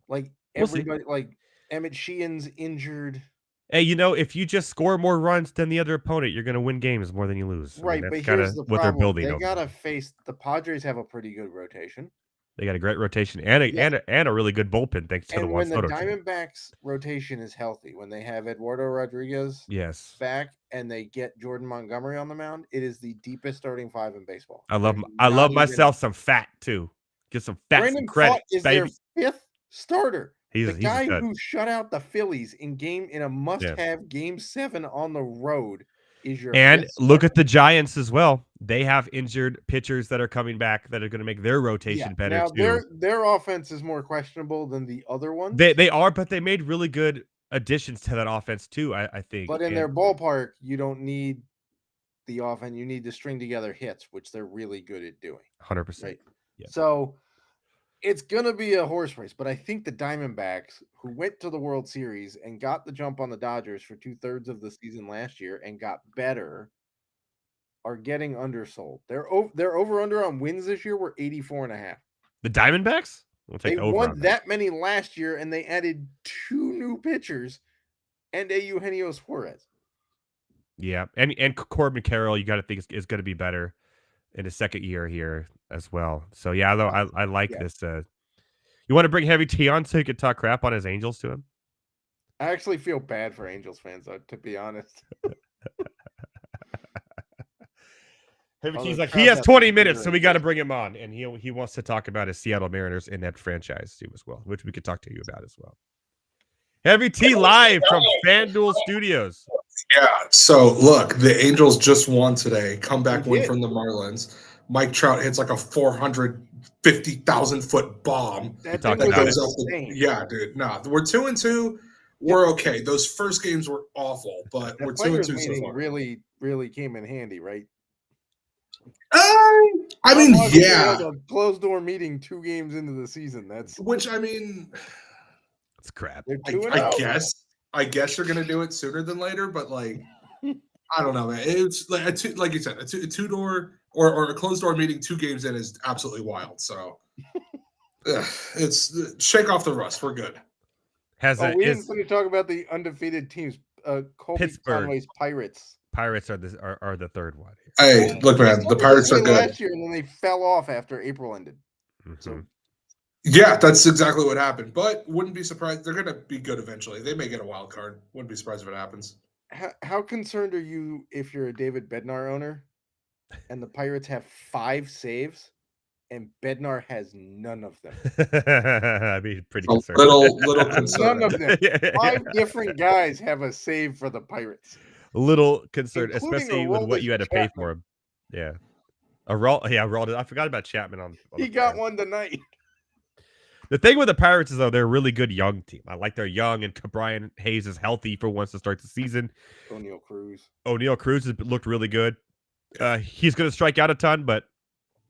Like everybody, like Emmett Sheehan's injured. Hey, if you just score more runs than the other opponent, you're going to win games more than you lose. Right, that's but here's the problem. What they're building. They got to face the Padres. Have a pretty good rotation. They got a great rotation and a really good bullpen thanks to the Juan Soto team. When the Diamondbacks rotation is healthy, when they have Eduardo Rodriguez back and they get Jordan Montgomery on the mound, it is the deepest starting 5 in baseball. I love myself some fat too. Get some fat and credit. Is baby. Their 5th starter. He's the guy who shut out the Phillies in a must-have Game 7 on the road is your. And look at the Giants as well. They have injured pitchers that are coming back that are going to make their rotation better now too. Their offense is more questionable than the other ones. They are, but they made really good additions to that offense too. I think. But in their ballpark, you don't need the offense. You need to string together hits, which they're really good at doing. 100%. Right. Yeah. So. It's going to be a horse race, but I think the Diamondbacks, who went to the World Series and got the jump on the Dodgers for 2/3 of the season last year and got better, are getting undersold. Their over-under on wins this year were 84.5. The Diamondbacks? We'll take They the over won on that many last year, and they added 2 new pitchers and a Eugenio Suarez. Yeah, and Corbin Carroll, you got to think is going to be better in his second year here as well. So yeah, though I like this. You want to bring Heavy T on so you could talk crap on his Angels to him? I actually feel bad for Angels fans, though, to be honest. Heavy T's like, he has 20 minutes, so we got to bring him on, and he wants to talk about his Seattle Mariners inept franchise too as well, which we could talk to you about as well. Heavy T live from FanDuel Studios. Yeah. So look, the Angels just won today. Comeback win from the Marlins. Mike Trout hits like a 450,000-foot bomb That goes up. Yeah, dude. No, we're 2-2. We're okay. Those first games were awful, but we're 2-2 so far. Really, really came in handy, right? I mean, yeah. A closed door meeting 2 games into the season. Which I mean, it's crap. I guess you're gonna do it sooner than later, but like, I don't know, man. It's like like you said, a two-door or a closed door meeting 2 games in is absolutely wild. So it's shake off the rust. We're good. We didn't talk about the undefeated teams. Colby Pittsburgh Conway's Pirates. Pirates are the third one. Hey, look, man, the Pirates are good. Last year, and then they fell off after April ended. Mm-hmm. So, yeah, that's exactly what happened. But wouldn't be surprised. They're going to be good eventually. They may get a wild card. Wouldn't be surprised if it happens. How concerned are you if you're a David Bednar owner, and the Pirates have 5 saves, and Bednar has none of them? I'd be pretty concerned. Little concerned. None of them. 5 different guys have a save for the Pirates. A little concerned, especially with what you had to pay for him. Yeah. Aroldis. I forgot about Chapman on he got one tonight. The thing with the Pirates is, though, they're a really good young team. I like they're young, and Brian Hayes is healthy for once to start the season. O'Neal Cruz has looked really good. He's going to strike out a ton, but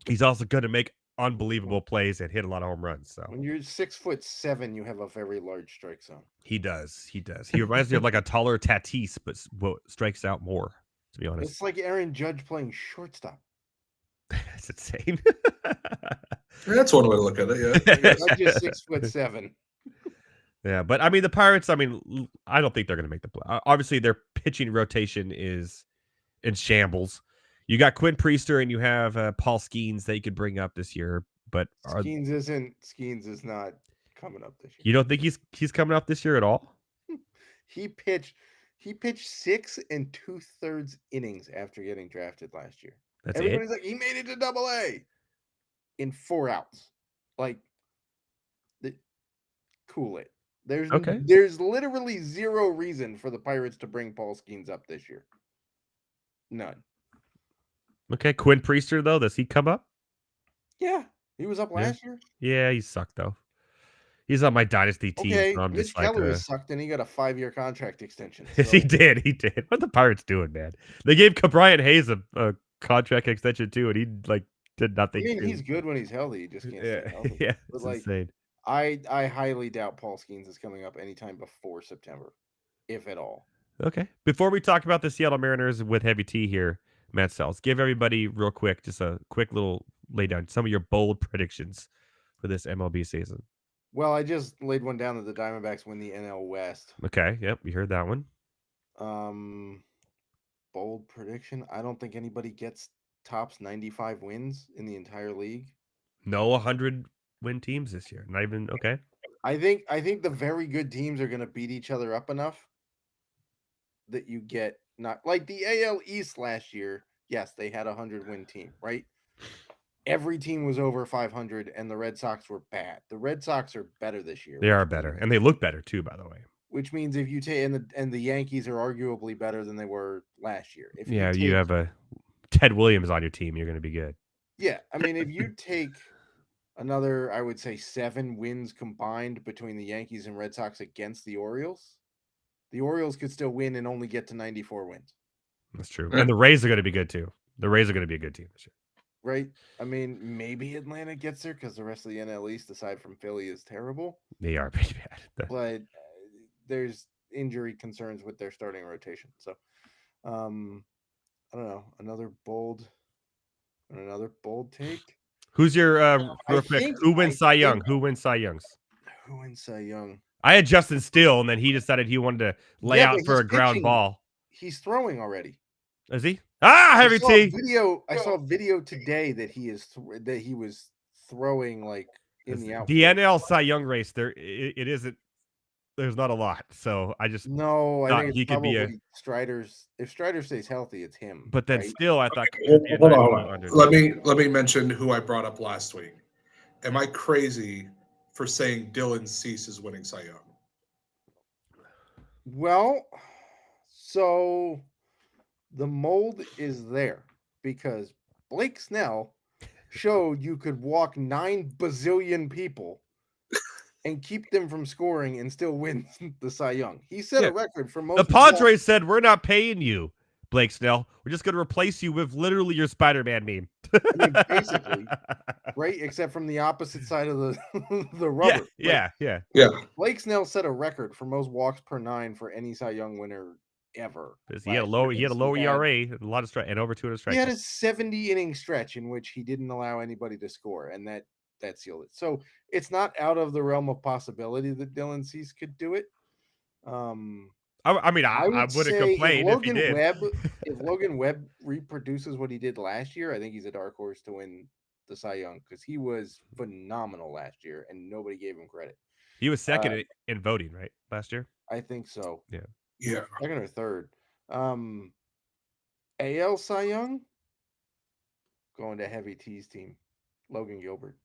he's also going to make unbelievable plays and hit a lot of home runs. So when you're 6'7", you have a very large strike zone. He does. He reminds me of like a taller Tatis, but strikes out more. To be honest, it's like Aaron Judge playing shortstop. That's insane. That's one way to look at it. Yeah, I'm just 6'7". Yeah, but I mean the Pirates. I mean, I don't think they're going to make the play. Obviously, their pitching rotation is in shambles. You got Quinn Priester and you have Paul Skeens that you could bring up this year, but Skeens is not coming up this year. You don't think he's coming up this year at all? He pitched 6 2/3 innings after getting drafted last year. Everybody's like, he made it to AA in 4 outs. Like, cool it. There's literally 0 reason for the Pirates to bring Paul Skeens up this year. None. Okay, Quinn Priester though, does he come up? Yeah, he was up last year. Yeah, he sucked though. He's on my dynasty team. Okay, so I'm Mitch just Keller has sucked, and he got a 5-year contract extension. So. He did. What the Pirates doing, man? They gave Brian Hayes a contract extension too, and he did nothing. I mean, he's good when he's healthy. He just can't stay healthy. Yeah, but it's insane. I highly doubt Paul Skeens is coming up anytime before September, if at all. Okay. Before we talk about the Seattle Mariners with Heavy T here, Matt Selz, give everybody real quick, just a quick little lay down, some of your bold predictions for this MLB season. Well, I just laid one down that the Diamondbacks win the NL West. Okay. Yep. We heard that one. Bold prediction. I don't think anybody tops 95 wins in the entire league. No 100 win teams this year. Not even okay. I think the very good teams are going to beat each other up enough that you get not like the AL East last year. Yes, they had a 100-win team, right? Every team was over 500, and the Red Sox were bad. The Red Sox are better this year. They are better, and they look better too, by the way. Which means if you take and the Yankees are arguably better than they were last year. If you have a Ted Williams on your team, you're going to be good. Yeah, I mean, if you take another, I would say 7 wins combined between the Yankees and Red Sox against the Orioles could still win and only get to 94 wins. That's true. And the Rays are going to be good too. The Rays are going to be a good team this year. Right? I mean, maybe Atlanta gets there because the rest of the NL East, aside from Philly, is terrible. They are pretty bad. But there's injury concerns with their starting rotation. So, I don't know. Another bold take. Who's your real quick? Who wins Cy Young? think- Who wins Cy Youngs? Who wins Cy Young? I had Justin Steele, and then he decided he wanted to lay Yeah, out but for a he's ground pitching. ball. He's throwing already. Is he? Ah, heavy T. I saw a video today that he was throwing like in the outfield. The NL Cy Young race. It isn't. There's not a lot, so I just No, I thought think he it's could be probably Strider's. If Strider stays healthy, it's him. But then right? still, I thought. Hold on. Let me mention who I brought up last week. Am I crazy for saying Dylan Cease is winning Cy Young? Well, so the mold is there because Blake Snell showed you could walk 9 bazillion people and keep them from scoring and still win the Cy Young. He set a record for most. The Padres said, "We're not paying you, Blake Snell. We're just going to replace you with literally your Spider-Man meme." I mean, basically, right? Except from the opposite side of the rubber. Yeah. Blake Snell set a record for most walks per 9 for any Cy Young winner ever. He had a low ERA, a lot of strike, and over 200 strikes. He had a 70-inning stretch in which he didn't allow anybody to score, and that sealed it. So it's not out of the realm of possibility that Dylan Cease could do it. I wouldn't complain if he did. If Logan Webb reproduces what he did last year, I think he's a dark horse to win the Cy Young because he was phenomenal last year and nobody gave him credit. He was second in voting, right, last year? I think so. Yeah. Second or third. AL Cy Young going to Heavy T's team, Logan Gilbert.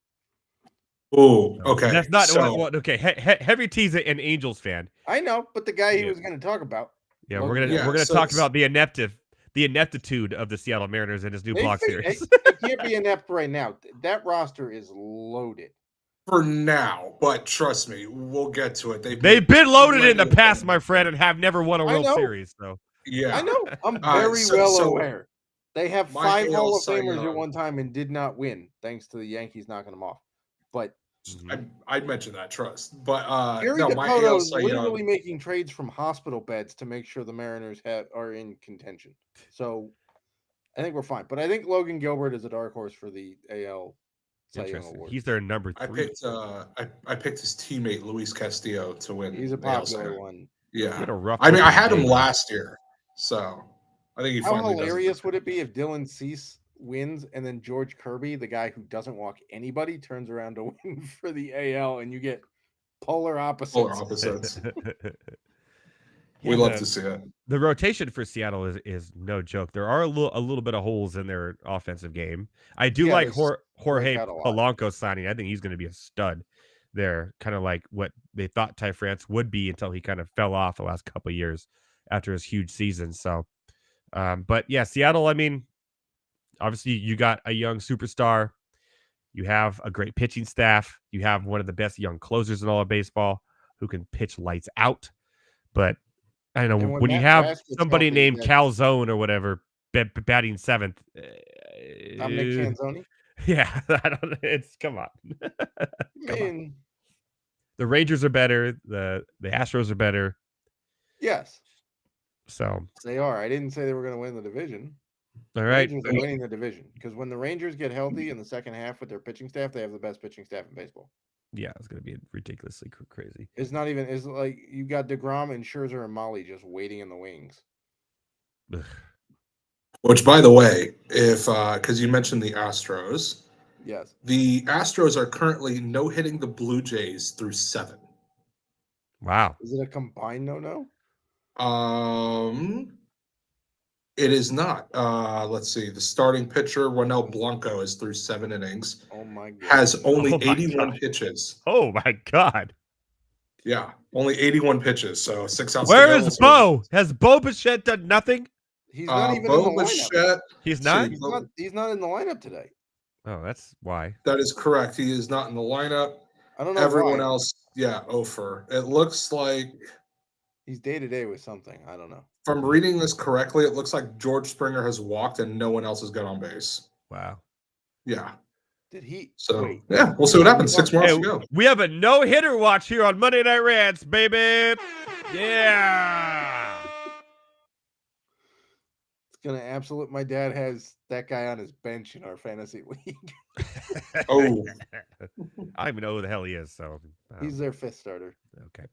Oh, okay. That's not okay. Heavy T's an Angels fan. I know, but the guy he was going to talk about. Yeah, we're gonna talk about the ineptitude of the Seattle Mariners in his new block series. It can't be inept right now. That roster is loaded for now, but trust me, we'll get to it. They've been loaded in the past, my friend, and have never won a World Series. So yeah, I know. I'm very aware. They have 5 Hall of Famers at one time and did not win, thanks to the Yankees knocking them off. But I'd mention that, trust. But Gary DePoto is literally making trades from hospital beds to make sure the Mariners are in contention. So I think we're fine. But I think Logan Gilbert is a dark horse for the AL Cy Young Award. He's their number 3. I picked his teammate Luis Castillo to win. He's a popular one. Yeah. I had him last year, so I think he How hilarious would it be if Dylan Cease wins and then George Kirby, the guy who doesn't walk anybody, turns around to win for the AL and you get polar opposites. We love to see it. The rotation for Seattle is no joke. There are a little bit of holes in their offensive game. I do like Jorge Polanco signing. I think he's going to be a stud there, kind of like what they thought Ty France would be until he kind of fell off the last couple of years after his huge season. So, but yeah, Seattle, I mean, obviously, you got a young superstar. You have a great pitching staff. You have one of the best young closers in all of baseball who can pitch lights out. But I don't know, when you have somebody named Calzone or whatever batting 7th. Dominic Canzoni? Yeah, come on. The Rangers are better. The Astros are better. Yes. So they are. I didn't say they were going to win the division. All right. Rangers are winning the division because when the Rangers get healthy in the second half with their pitching staff, they have the best pitching staff in baseball. Yeah, it's going to be ridiculously crazy. It's like you got DeGrom and Scherzer and Molly just waiting in the wings. Ugh. Which, by the way, because you mentioned the Astros. Yes. The Astros are currently no-hitting the Blue Jays through 7. Wow. Is it a combined no-no? It is not. Let's see. The starting pitcher, Ronel Blanco, is through 7 innings. Oh my God. Has only 81 pitches. Oh my God. Yeah, only 81 pitches. So 6 outs. Where is Bo? Has Bo Bichette done nothing? He's not even in the lineup. He's not? He's not in the lineup today. Oh, that's why. That is correct. He is not in the lineup. I don't know. Everyone else, Ofer. It looks like he's day-to-day with something. I don't know. If I'm reading this correctly, it looks like George Springer has walked and no one else has got on base. Wow. Yeah. Did he? So, wait. Yeah, we'll see what happens. 6 months to go. We have a no-hitter watch here on Monday Night Rants, baby. Yeah. It's gonna absolute. My dad has that guy on his bench in our fantasy league. Oh, I don't even know who the hell he is. So He's their fifth starter. okay.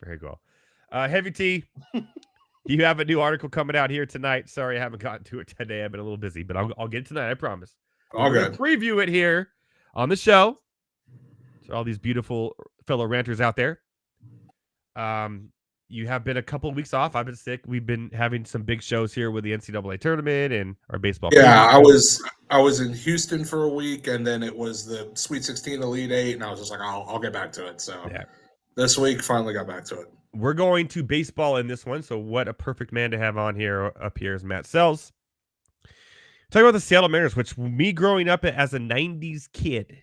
Very cool. Heavy T, you have a new article coming out here tonight. Sorry, I haven't gotten to it today. I've been a little busy, but I'll get it tonight. I promise. all We're gonna good. preview it here on the show. So all these beautiful fellow ranters out there. You have been a couple of weeks off. I've been sick. We've been having some big shows here with the NCAA tournament and our baseball. Yeah, preview. I was in Houston for a week, and then it was the Sweet 16 Elite 8, and I was just like, I'll get back to it. So Yeah. this week, finally got back to it. We're going to baseball in this one. So what a perfect man to have on here up here is Matt Selz. Talking about the Seattle Mariners, which me growing up as a 90s kid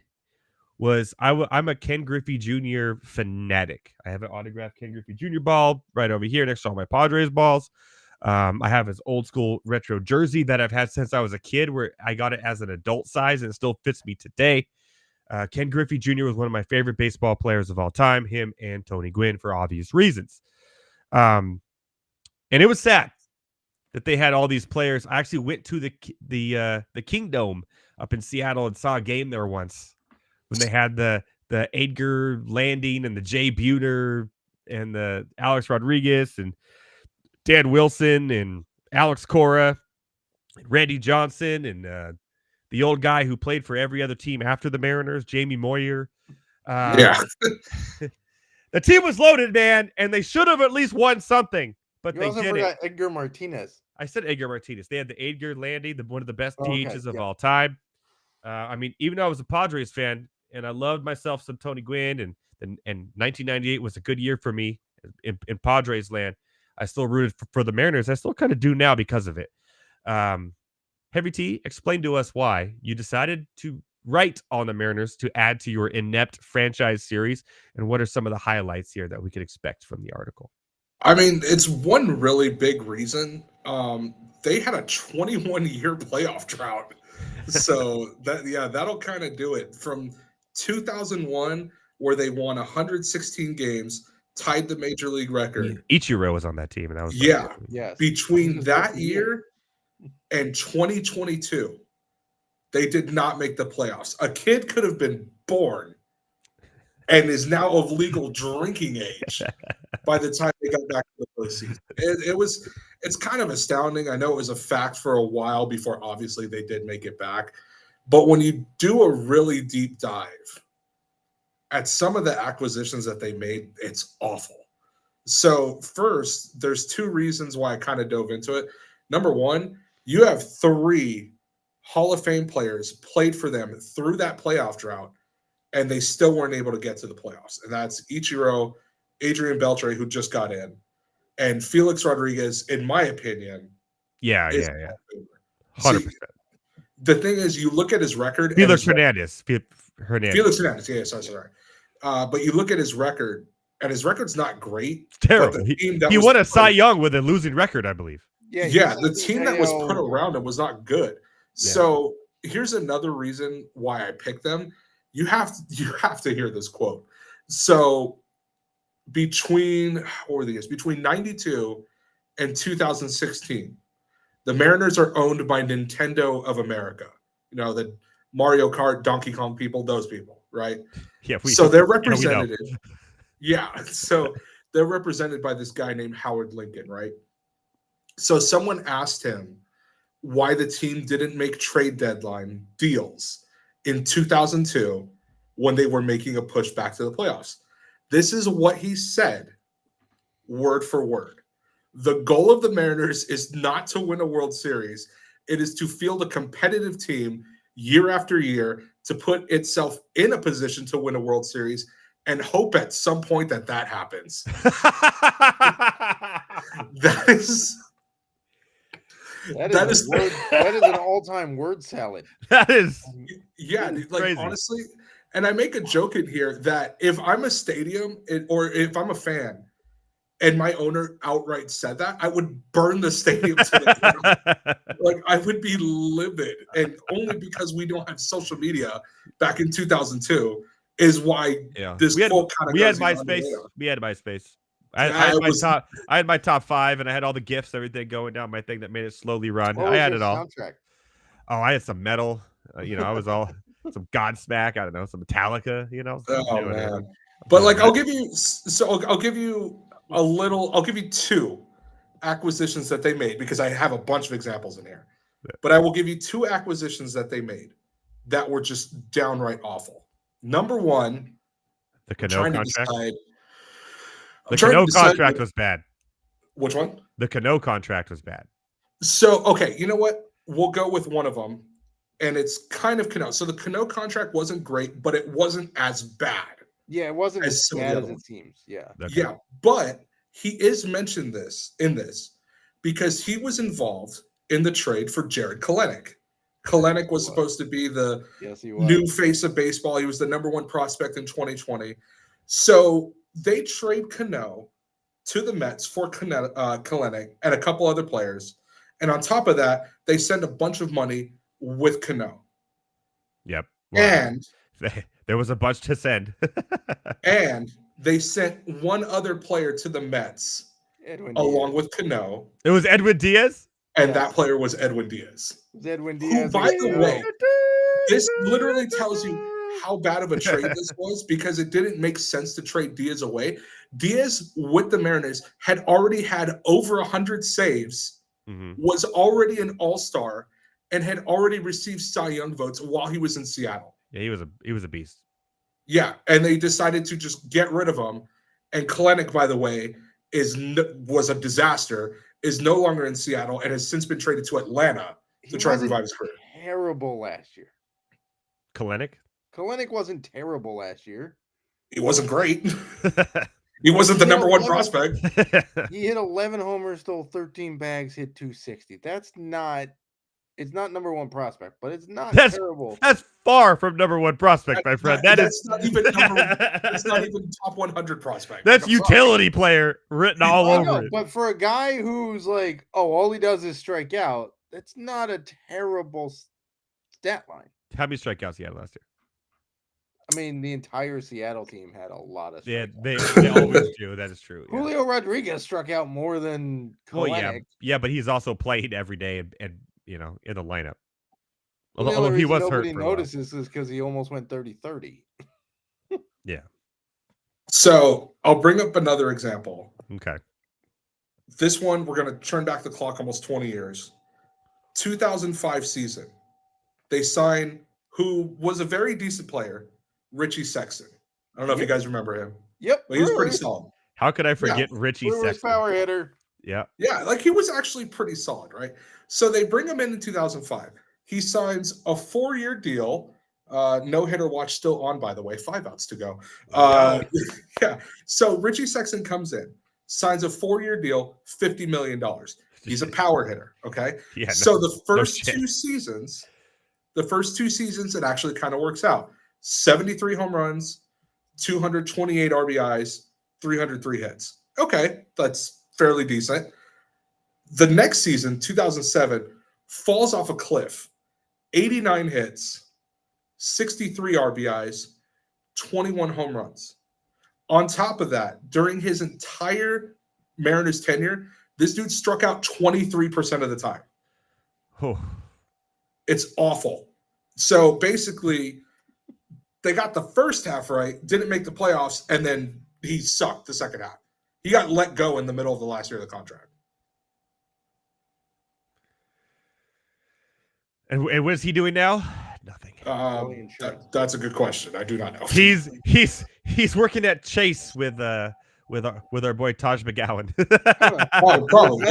was I'm a Ken Griffey Jr. fanatic. I have an autographed Ken Griffey Jr. ball right over here next to all my Padres balls. I have his old school retro jersey that I've had since I was a kid, where I got it as an adult size and it still fits me today. Ken Griffey Jr. was one of my favorite baseball players of all time, him and Tony Gwynn, for obvious reasons. And it was sad that they had all these players. I actually went to the Kingdome up in Seattle and saw a game there once when they had the Edgar Landing and the Jay Buhner and the Alex Rodriguez and Dan Wilson and Alex Cora, and Randy Johnson, and the old guy who played for every other team after the Mariners, Jamie Moyer. Yeah. The team was loaded, man, and they should have at least won something, but You they also didn't. forgot Edgar Martinez. I said Edgar Martinez. They had the Edgar Landing, one of the best Okay, DHs of yeah. all time. I mean, even though I was a Padres fan and I loved myself some Tony Gwynn, and 1998 was a good year for me in Padres land, I still rooted for the Mariners. I still kind of do now because of it. Heavy T, explain to us why you decided to write on the Mariners to add to your inept franchise series, and what are some of the highlights here that we could expect from the article? I mean, it's one really big reason. They had a 21-year playoff drought. So that'll kind of do it. From 2001, where they won 116 games, tied the major league record. Ichiro was on that team, and that was Yes. Between that year and 2022, they did not make the playoffs. A kid could have been born and is now of legal drinking age by the time they got back to the postseason. It's kind of astounding. I know it was a fact for a while before obviously they did make it back. But when you do a really deep dive at some of the acquisitions that they made, it's awful. So first, there's two reasons why I kind of dove into it. Number one, you have 3 Hall of Fame players played for them through that playoff drought, and they still weren't able to get to the playoffs. And that's Ichiro, Adrian Beltre, who just got in, and Felix Rodriguez, in my opinion. Yeah. 100%. The thing is, you look at his record. Felix Hernandez. Felix Hernandez. Yeah, sorry. But you look at his record, and his record's not great. It's terrible. He won a Cy Young with a losing record, I believe. Yeah, the team that was put around him was not good. Yeah. So here's another reason why I picked them. You have to hear this quote. So between 92 and 2016, the Mariners are owned by Nintendo of America. You know, the Mario Kart, Donkey Kong people, those people, right? Yeah. So they're represented. Yeah. So they're represented by this guy named Howard Lincoln, right? So someone asked him why the team didn't make trade deadline deals in 2002 when they were making a push back to the playoffs. This is what he said, word for word. The goal of the Mariners is not to win a World Series. It is to field a competitive team year after year to put itself in a position to win a World Series and hope at some point that happens. That is an all-time word salad. That is, yeah, like crazy. Honestly, and I make a joke in here that if I'm a stadium or if I'm a fan and my owner outright said that, I would burn the stadium to the ground. Like, I would be livid. And only because we don't have social media back in 2002 is why this quote kind of we had MySpace. We had MySpace. I had my top 5, and I had all the gifts, everything going down my thing that made it slowly run. What I was had your it all. soundtrack? Oh, I had some metal. I was all some Godsmack. I don't know, some Metallica. Oh man! But like, I'll give you 2 acquisitions that they made because I have a bunch of examples in here. Yeah. But I will give you 2 acquisitions that they made that were just downright awful. Number 1, the Cano contract. The Cano contract was bad. Which one? The Cano contract was bad. So, okay, you know what? We'll go with one of them, and it's kind of Cano. So the Cano contract wasn't great, but it wasn't as bad. Yeah, it wasn't as bad as it seems. Yeah. Okay. Yeah, but he is mentioned in this because he was involved in the trade for Jared Kalenic. Kalenic was supposed to be the new face of baseball. He was the number 1 prospect in 2020. So they trade Cano to the Mets for Kalenic and a couple other players. And on top of that, they send a bunch of money with Cano. Yep. Well, and there was a bunch to send. And they sent one other player to the Mets along with Cano. It was Edwin Diaz? And that player was Edwin Diaz. Edwin Diaz. Who, by the way, this literally tells you how bad of a trade this was because it didn't make sense to trade Diaz away. Diaz with the Mariners had already had over 100 saves, was already an all-star, and had already received Cy Young votes while he was in Seattle. Yeah, he was a beast. Yeah, and they decided to just get rid of him. And Kalenic, by the way, was a disaster, is no longer in Seattle, and has since been traded to Atlanta to try and revive his career. Terrible last year. Kalenic wasn't terrible last year. He wasn't great. He wasn't the number 1 prospect. He hit 11 homers, stole 13 bags, hit 260. It's not number 1 prospect, but it's not terrible. That's far from number 1 prospect, my friend. That's not even it's not even top 100 prospect. That's utility player written all over it. But for a guy who's like, all he does is strike out, that's not a terrible stat line. How many strikeouts he had last year? I mean, the entire Seattle team had a lot of strikeouts. Yeah, they always do. That is true. Yeah. Julio Rodriguez struck out more than Kalenic. Well, yeah, but he's also played every day and in the lineup. Although he was hurt. Nobody notices is because he almost went 30-30. Yeah. So I'll bring up another example. Okay. This one, we're going to turn back the clock almost 20 years. 2005 season. They sign who was a very decent player, Richie Sexton. I don't know if you guys remember him. Yep. But he was pretty solid. How could I forget Richie Sexton? Power hitter. Yeah. Yeah, like he was actually pretty solid, right? So they bring him in 2005. He signs a 4-year deal. No hitter watch still on, by the way. 5 outs to go. Yeah. So Richie Sexton comes in, signs a 4-year deal, $50 million. He's a power hitter. Okay. Yeah. So the first 2 seasons, it actually kind of works out. 73 home runs, 228 RBIs, 303 hits. Okay, that's fairly decent. The next season, 2007, falls off a cliff. 89 hits, 63 RBIs, 21 home runs. On top of that, during his entire Mariners tenure, this dude struck out 23% of the time. Oh. It's awful. So basically, they got the first half right, didn't make the playoffs, and then he sucked the second half. He got let go in the middle of the last year of the contract. And what is he doing now? Nothing. That's a good question. I do not know. He's working at Chase with our boy Taj McGowan. Probably.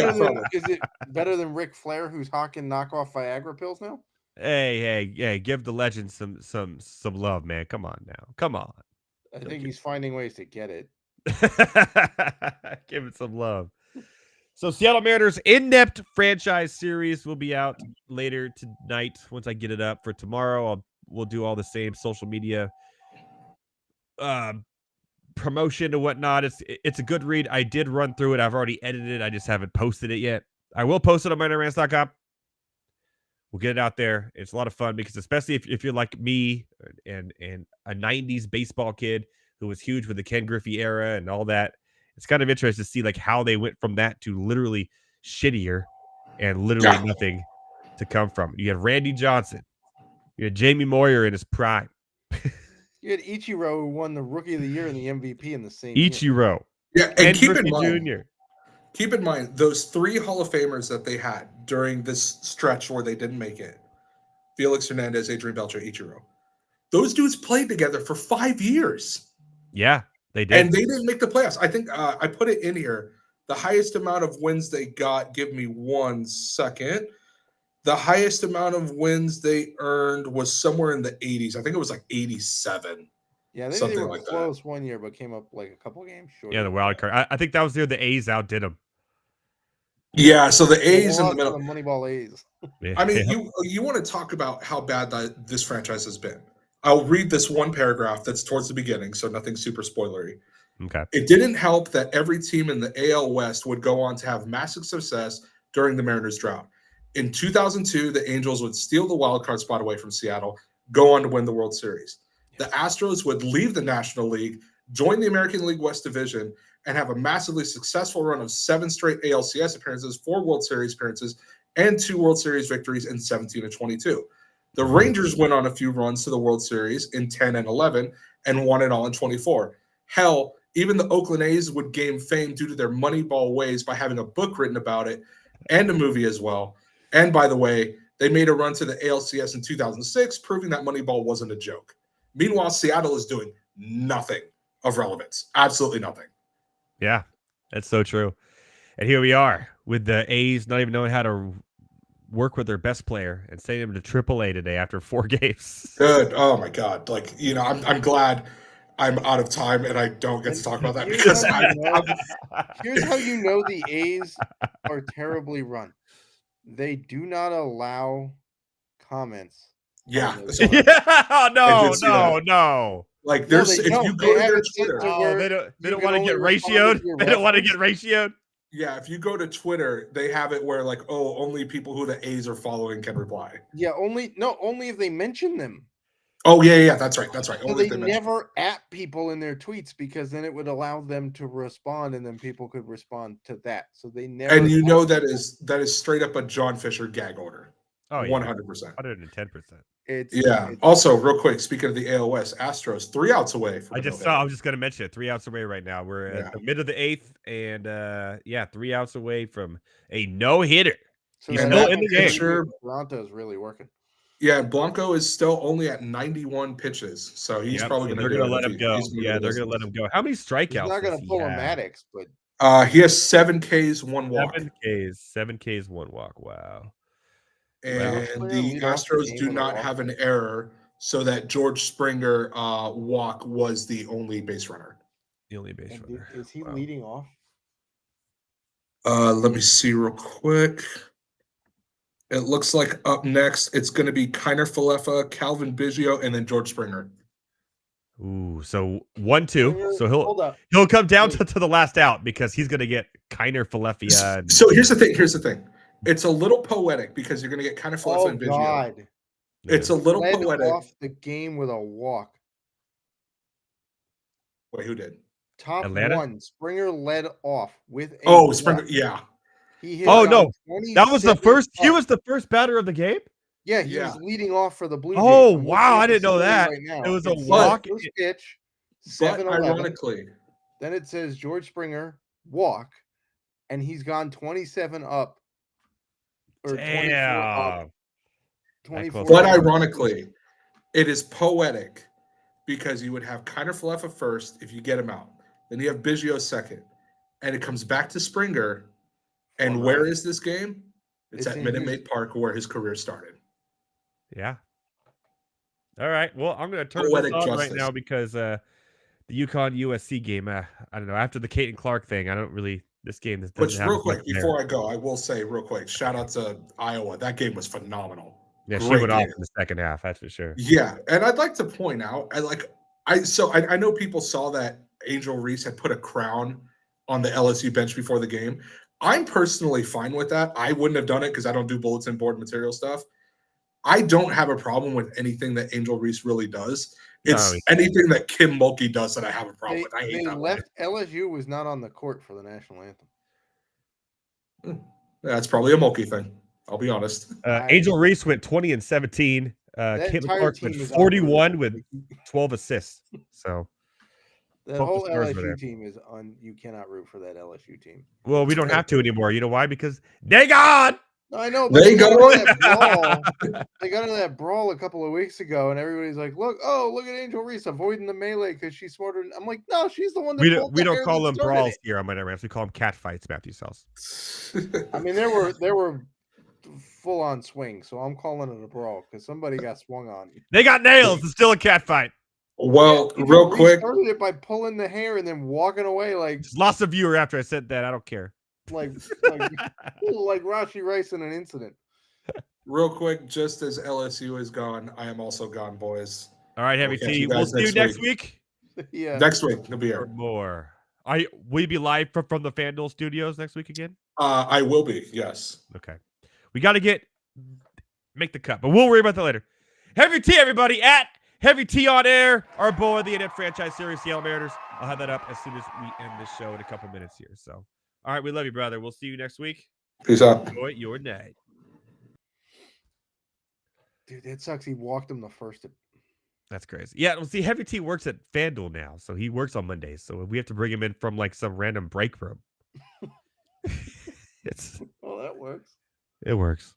Is it better than Ric Flair, who's hawking knockoff Viagra pills now? Hey! Give the legend some love, man. Come on now. Come on. I think he's finding ways to get it. Give it some love. So Seattle Mariners Inept franchise series will be out later tonight. Once I get it up for tomorrow, we'll do all the same social media promotion and whatnot. It's a good read. I did run through it. I've already edited it. I just haven't posted it yet. I will post it on minorrants.com. We'll get it out there. It's a lot of fun because especially if you're like me and a 90s baseball kid who was huge with the Ken Griffey era and all that, it's kind of interesting to see like how they went from that to literally shittier and literally nothing to come from. You had Randy Johnson. You had Jamie Moyer in his prime. You had Ichiro, who won the Rookie of the Year and the MVP in the same year. Ichiro. Yeah, and keep Griffey in mind, Jr. Keep in mind, those 3 Hall of Famers that they had during this stretch where they didn't make it, Felix Hernandez, Adrian Belcher, Ichiro, those dudes played together for 5 years. Yeah, they did. And they didn't make the playoffs. I think I put it in here. The highest amount of wins they got, give me 1 second. The highest amount of wins they earned was somewhere in the 80s. I think it was like 87. Yeah, they were close one year, but came up like a couple games short. Yeah, the wild card. I think that was the year the A's outdid them. Yeah, so the A's in the middle. The Moneyball A's. I mean, you want to talk about how bad this franchise has been. I'll read this one paragraph that's towards the beginning, so nothing super spoilery. Okay. It didn't help that every team in the AL West would go on to have massive success during the Mariners drought. In 2002, the Angels would steal the wild card spot away from Seattle, go on to win the World Series. The Astros would leave the National League, join the American League West Division, and have a massively successful run of 7 straight ALCS appearances, 4 World Series appearances, and 2 World Series victories in 17 and 22. The Rangers went on a few runs to the World Series in 10 and 11 and won it all in 24. Hell, even the Oakland A's would gain fame due to their Moneyball ways by having a book written about it and a movie as well. And by the way, they made a run to the ALCS in 2006, proving that Moneyball wasn't a joke. Meanwhile, Seattle is doing nothing of relevance. Absolutely nothing. Yeah, that's so true. And here we are with the A's not even knowing how to work with their best player and sending him to AAA today after 4 games. Good. Oh my God. Like, I'm glad I'm out of time and I don't get to talk about that because here's how you know the A's are terribly run. They do not allow comments. Yeah. No. Like there's if you go to their Twitter, they don't want to get ratioed. They don't want to get ratioed. Yeah, if you go to Twitter, they have it where like, oh, only people who the A's are following can reply. Yeah, only if they mention them. Oh yeah, that's right. So they never at people in their tweets because then it would allow them to respond, and then people could respond to that. So they never. And that is straight up a John Fisher gag order. Oh, 100%, 110%. Also, real quick, speaking of the AL West, Astros 3 outs away. I was just gonna mention it. 3 outs away right now. We're at the mid of the 8th, and 3 outs away from a no hitter. So he's still in the game. Toronto's really working. Yeah, Blanco is still only at 91 pitches, so he's probably going to. They're going to let him go. Yeah, they're going to let him go. How many strikeouts? He's not going to pull a Maddox, but he has 7 Ks, 1 walk. 7 Ks, 1 walk. Wow. And the Astros do not have an error, so that George Springer walk was the only base runner. The only base runner. Is he leading off? Let me see real quick. It looks like up next it's going to be Kiner Falefa, Calvin Biggio, and then George Springer. Ooh, so 1-2. So he'll come down to the last out because he's going to get Kiner Falefa. So here's the thing. It's a little poetic because you're going to get Kiner Falefa and Biggio. God. It's a little poetic. Off the game with a walk. Wait, who did? Top Atlanta? 1. Springer led off with a walk. Springer, yeah. No, that was the first. He was the first batter of the game. Yeah, he was leading off for the Blue Jays. Oh wow, I didn't know that. It was a walk. First pitch, but ironically, then it says George Springer walk, and he's gone 27 up. Or 24 up. 24. But ironically, it is poetic because you would have Kiner Falefa first if you get him out. Then you have Biggio second, and it comes back to Springer. And where is this game? It's at Minute Maid Park, where his career started. Yeah. All right. Well, I'm going to turn this on right now because the UConn USC game. I don't know. After the Caden Clark thing, I don't really. This game doesn't. Which real quick before I go, I will say real quick. Shout out to Iowa. That game was phenomenal. Yeah, she went off in the second half. That's for sure. Yeah, and I'd like to point out, I know people saw that Angel Reese had put a crown on the LSU bench before the game. I'm personally fine with that. I wouldn't have done it because I don't do bulletin board material stuff. I don't have a problem with anything that Angel Reese really does. It's No. anything that Kim Mulkey does that I have a problem with. I hate They that left LSU was not on the court for the national anthem. That's probably a Mulkey thing. I'll be honest. Angel Reese went 20 and 17. Caitlin Clark went 41 with 12 assists. So that whole LSU team is on. You cannot root for that LSU team. Well, we don't have to anymore. You know why? Because they gone. I know. But they got into that brawl a couple of weeks ago, and everybody's like, "Look at Angel Reese avoiding the melee because she's smarter." I'm like, "No, she's the one that." We don't call them brawls here on Monday Rants. We call them cat fights, Matthew Selz. I mean, there were full on swings, so I'm calling it a brawl because somebody got swung on. They got nails. It's still a cat fight. Well, real quick, started it by pulling the hair and then walking away like. Just lost a viewer after I said that. I don't care. Like Rashi Rice in an incident. Real quick, just as LSU is gone, I am also gone, boys. All right, Heavy T. We'll see you next week. Yeah, next week it'll be here. More. Will you be live from the FanDuel studios next week again? I will be. Yes. Okay. We got to make the cut, but we'll worry about that later. Heavy T, everybody, at Heavy T on air. Our boy of the inept franchise series, Seattle Mariners. I'll have that up as soon as we end this show in a couple minutes here. So. All right, we love you, brother. We'll see you next week. Peace out. Enjoy your night. Dude, that sucks. He walked him the first. That's crazy. Yeah, well, see, Heavy T works at FanDuel now, so he works on Mondays. So we have to bring him in from like some random break room. Well, that works. It works.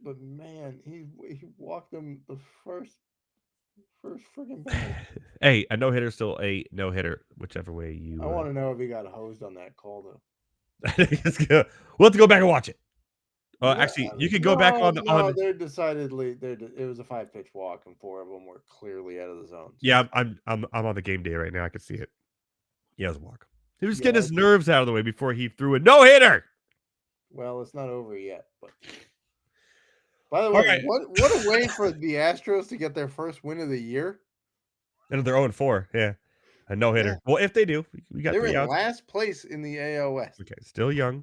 But man, he walked him the first freaking ball. Hey, a no-hitter still a no-hitter, whichever way you... I want to know if he got hosed on that call, though. We'll have to go back and watch it. Actually, you can go back on the... they're decidedly... It was a 5-pitch walk, and 4 of them were clearly out of the zone. Yeah, I'm on the game day right now. I can see it. Yeah, it was a walk. He was getting his nerves out of the way before he threw a no-hitter. Well, it's not over yet, but... By the way, what a way for the Astros to get their first win of the year. And they're 0-4. Yeah. A no-hitter. Yeah. Well, if they do, we got 3 outs. They're in last place in the AL West. Okay, still young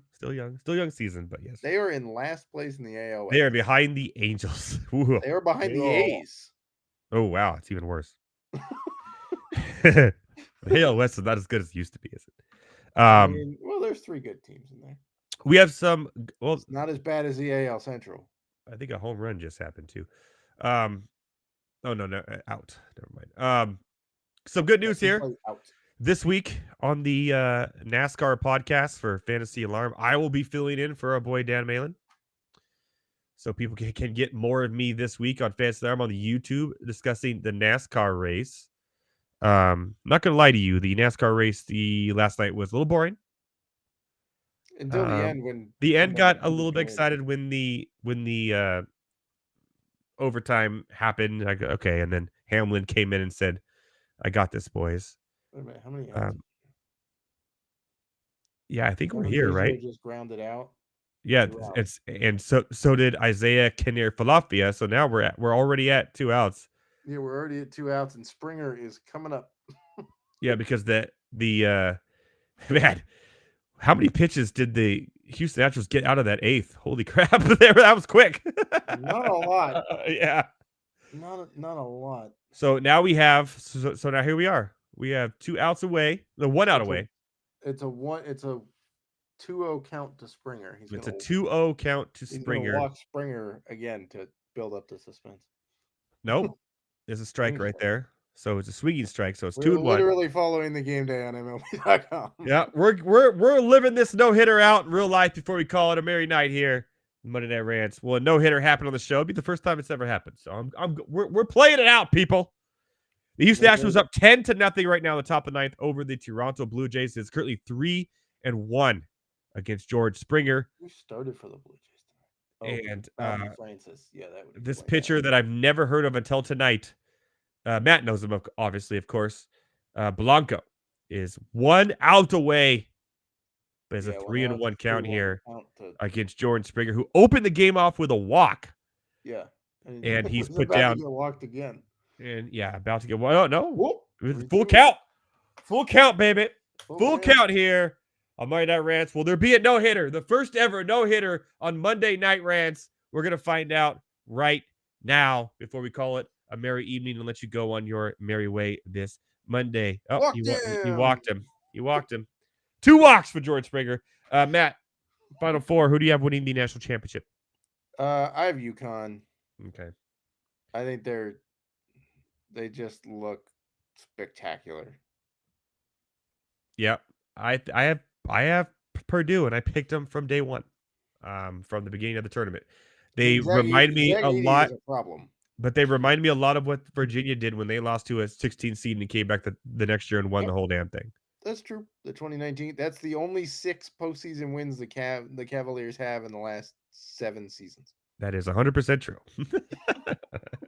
season, but yes. They are in last place in the AL West. They are behind the Angels. They are behind the A's. Oh, wow. It's even worse. The AL West is not as good as it used to be, is it? Well, there's 3 good teams in there. We have some... Well, it's not as bad as the AL Central. I think a home run just happened too. Oh no, out. Never mind. Some good news here. This week on the NASCAR podcast for Fantasy Alarm, I will be filling in for our boy Dan Malin. So people can get more of me this week on Fantasy Alarm on the YouTube discussing the NASCAR race. Not gonna lie to you, the NASCAR race last night was a little boring. Until the end, when the end got a little bit excited when the overtime happened. Like, okay, and then Hamlin came in and said, "I got this, boys." Wait a minute, how many? Yeah, I think we're here, right? Just grounded out. Yeah, so did Isaiah Kinnear-Falafia. So now we're already at 2 outs. Yeah, we're already at 2 outs, and Springer is coming up. Yeah, because the man. How many pitches did the Houston Astros get out of that 8th? Holy crap. That was quick. Not a lot. Yeah. Not a lot. So now we have so now here we are. We have 2 outs away. The 1 out away. It's a 2-0 count to Springer. It's a 2-0 count to Springer. He's gonna walk Springer again to build up the suspense. Nope. There's a strike right there. So it's a swinging strike. So it's 2-1. Literally following the game day on MLB.com. Yeah, we're living this no-hitter out in real life before we call it a merry night here. Monday Night Rants. Well, a no-hitter happened on the show. It'd be the first time it's ever happened. So we're playing it out, people. The Houston Astros up 10-0 right now in the top of the 9th over the Toronto Blue Jays. It's currently 3-1 against George Springer. Who started for the Blue Jays tonight? And Francis. Yeah, that would this pitcher that I've never heard of until tonight. Matt knows him, obviously, of course. Blanco is 1 out away. But it's a 3-1 count here against Jordan Springer, who opened the game off with a walk. Yeah. And he's put down. To get walked again. And yeah, about to get one. Oh, no. Full count. Full count, baby. Full count here on Monday Night Rants. Will there be a no-hitter? The first ever no-hitter on Monday Night Rants. We're going to find out right now before we call it a merry evening and let you go on your merry way this Monday. Oh, Walked you him. walked him. You walked him. 2 walks for George Springer. Matt, Final Four. Who do you have winning the national championship? I have UConn. Okay. I think they just look spectacular. Yep. I have Purdue, and I picked them from day one, from the beginning of the tournament. They remind me a lot. Is a problem. But they remind me a lot of what Virginia did when they lost to a 16 seed and came back the next year and won the whole damn thing. That's true. The 2019. That's the only 6 postseason wins the Cavaliers have in the last 7 seasons. That is 100% true.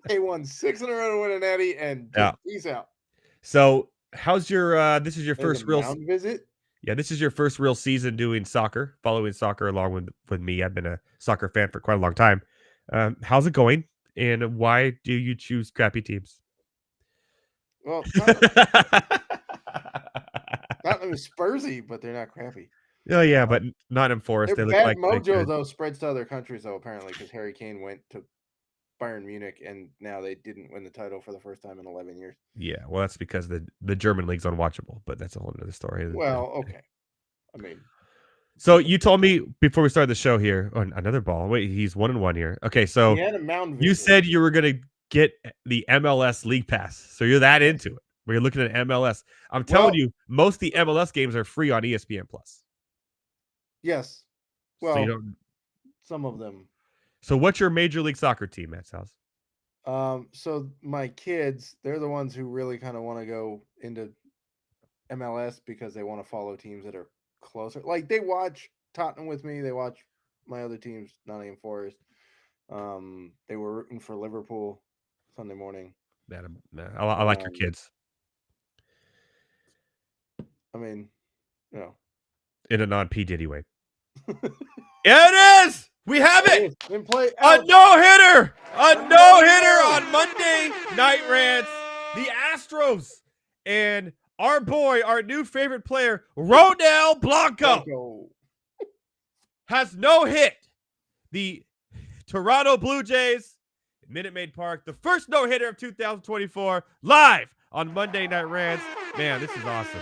They won 6 in a row to win a natty, and peace out. So, how's your? This is your first real mound visit. Yeah, this is your first real season doing soccer, following soccer along with me. I've been a soccer fan for quite a long time. How's it going? And why do you choose crappy teams? Well, Tottenham is Spursy, but they're not crappy. Oh yeah, but not in Forest. Their they bad look like mojo though spreads to other countries though apparently because Harry Kane went to Bayern Munich and now they didn't win the title for the first time in 11 years. Yeah, well, that's because the German league's unwatchable, but that's a whole other story. Well, okay. I mean, so you told me before we started the show here, another ball. Wait, he's 1-1 here. Okay, so you said you were gonna get the MLS League Pass, so you're that into it. Where you're looking at MLS. I'm telling you, most of the MLS games are free on ESPN Plus. Yes. Well, so some of them. So what's your Major League Soccer team, Matt Selz? So my kids, they're the ones who really kind of want to go into MLS because they want to follow teams that are closer. Like they watch Tottenham with me. They watch my other teams, Nottingham Forest. They were rooting for Liverpool Sunday morning. I like your kids. I mean, in a non-P Diddy way. It is. We have it. A no-hitter. A no-hitter on Monday Night Rants. The Astros and our boy, our new favorite player, Ronel Blanco, has no hit the Toronto Blue Jays at Minute Maid Park. The first no-hitter of 2024 live on Monday Night Rants. Man, this is awesome.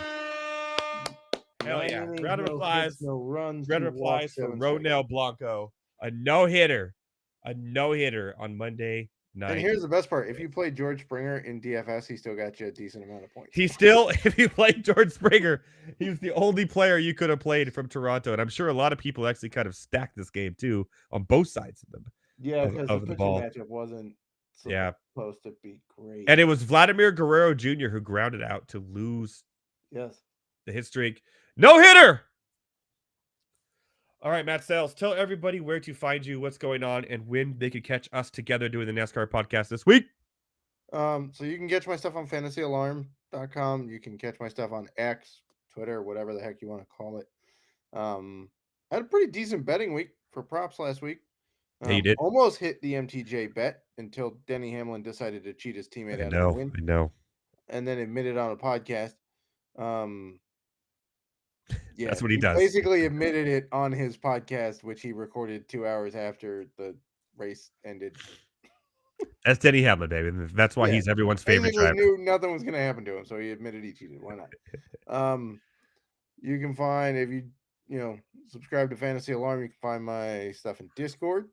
Hell yeah. Round of applause. No runs. Round of applause for Ronel Blanco. A no-hitter. A no-hitter on Monday night. And here's the best part. If you play George Springer in DFS, he still got you a decent amount of points. If you played George Springer, he was the only player you could have played from Toronto. And I'm sure a lot of people actually kind of stacked this game too on both sides of them. Yeah, because the pitching matchup wasn't supposed to be great. And it was Vladimir Guerrero Jr. who grounded out to lose the hit streak. No-hitter! All right, Matt Selz, tell everybody where to find you, what's going on, and when they could catch us together doing the NASCAR podcast this week. So you can catch my stuff on fantasyalarm.com. You can catch my stuff on X, Twitter, whatever the heck you want to call it. I had a pretty decent betting week for props last week. Yeah, you did. Almost hit the MTJ bet until Denny Hamlin decided to cheat his teammate out of the win. I know. And then admitted on a podcast. Yeah, that's what he does. Basically admitted it on his podcast, which he recorded 2 hours after the race ended. That's Denny Hamlin, baby. That's why he's everyone's favorite driver. He knew nothing was going to happen to him, so he admitted he cheated. Why not? You can find, if you subscribe to Fantasy Alarm, you can find my stuff in Discord.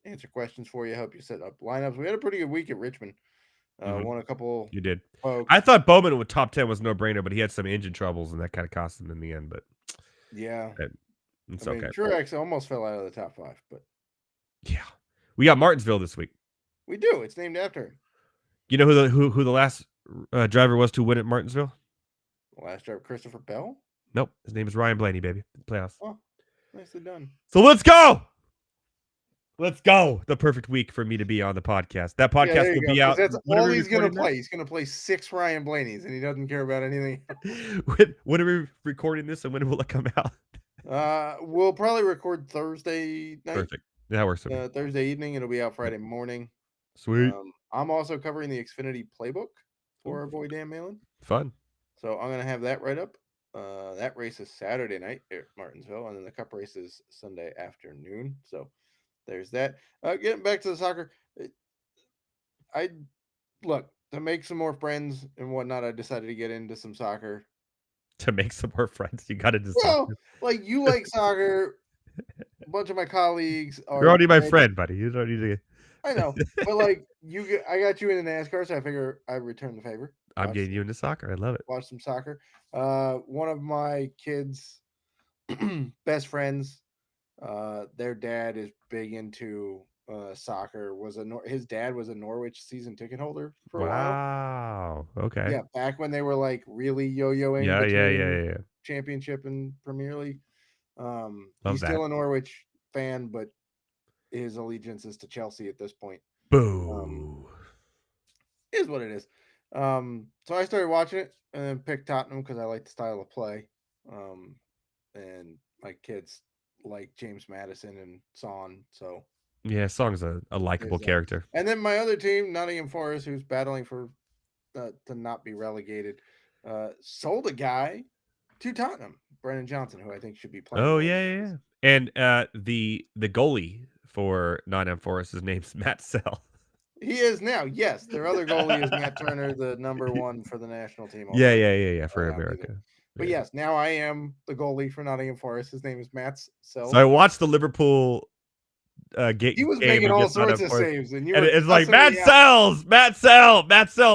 Answer questions for you, help you set up lineups. We had a pretty good week at Richmond. Won a couple. You did. Folks. I thought Bowman with top 10 was no brainer, but he had some engine troubles and that kind of cost him in the end. But yeah, it's okay. Truex almost fell out of the top 5, but yeah, we got Martinsville this week. We do. It's named after him. You know who the last driver was to win at Martinsville? The last driver, Christopher Bell. Nope, his name is Ryan Blaney, baby. Playoffs. Oh, nicely done. So let's go. Let's go. The perfect week for me to be on the podcast. That podcast will be out. That's all he's going to play. He's going to play 6 Ryan Blaney's, and he doesn't care about anything. When are we recording this, and when will it come out? We'll probably record Thursday night. Perfect. That works. Thursday evening. It'll be out Friday morning. Sweet. I'm also covering the Xfinity Playbook for our boy Dan Malin. Fun. So I'm going to have that right up. That race is Saturday night at Martinsville, and then the Cup race is Sunday afternoon. So there's that. Getting back to the soccer, look, to make some more friends and whatnot, I decided to get into some soccer. To make some more friends, you got to do Well, soccer. like you like soccer. A bunch of my colleagues You're are already my red. friend, buddy. You don't need to. I know, but like I got you into NASCAR, so I figure I return the favor. I'm getting you into soccer. I love it. Watch some soccer. One of my kids' best friends, their dad is big into soccer. His dad was a Norwich season ticket holder for a while. Wow. Okay. Yeah, back when they were like really yo-yoing Yeah. between Championship and Premier League. Love He's that. still a Norwich fan, but his allegiance is to Chelsea at this point. Boo. Is what it is. So I started watching it and then picked Tottenham because I like the style of play. And my kids like James Madison and Son. So Yeah, Song's a likable character. And then my other team, Nottingham Forest, who's battling for to not be relegated, sold a guy to Tottenham, Brennan Johnson, who I think should be playing. Oh yeah. And the goalie for Nottingham Forest, his name's Matt Selz. He is now. Yes, their other goalie is Matt Turner, the number 1 for the national team. Yeah, for America. But yes, now I am the goalie for Nottingham Forest. His name is Matt Selz. So I watched the Liverpool game. He was making all sorts of saves, and it's like Matt Selz.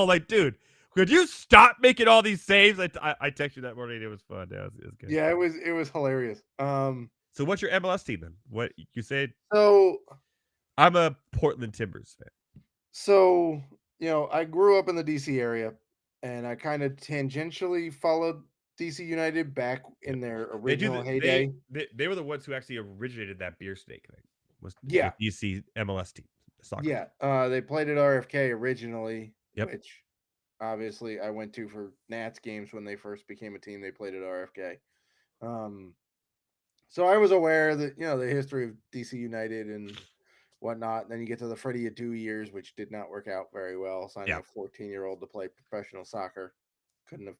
Like, dude, could you stop making all these saves? I texted you that morning. It was fun. Yeah, it was good. Yeah, it was hilarious. So what's your MLS team then? What you said? So I'm a Portland Timbers fan. So, I grew up in the DC area, and I kind of tangentially followed DC United back in their original heyday. They were the ones who actually originated that beer steak thing. Was the DC MLS team. Soccer. Yeah, they played at RFK originally, yep. Which obviously I went to for Nats games when they first became a team. They played at RFK. So I was aware that, the history of DC United and whatnot. And then you get to the Freddie Adu years, which did not work out very well. Signing a 14-year-old to play professional soccer couldn't have.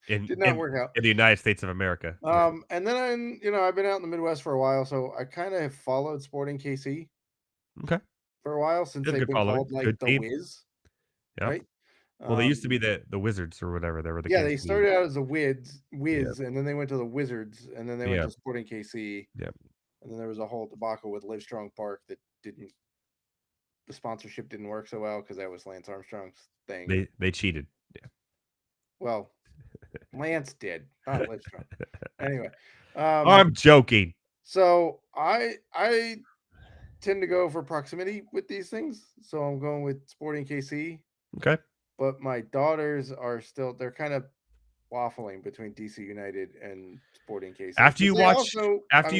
Did not work out in the United States of America. And then I've been out in the Midwest for a while, so I kind of have followed Sporting KC. Okay. For a while since they've been called like the Wiz. Yeah. Right. Well, they used to be the Wizards or whatever. They were the they started out as the Wiz, and then they went to the Wizards, and then they went to Sporting KC. Yep. And then there was a whole debacle with Livestrong Park that the sponsorship didn't work so well because that was Lance Armstrong's thing. They cheated. Yeah. Well, Lance did, not Livestrong. Anyway, I'm joking. So I tend to go for proximity with these things, so I'm going with Sporting KC. Okay. But my daughters they're kind of waffling between DC United and Sporting KC. After you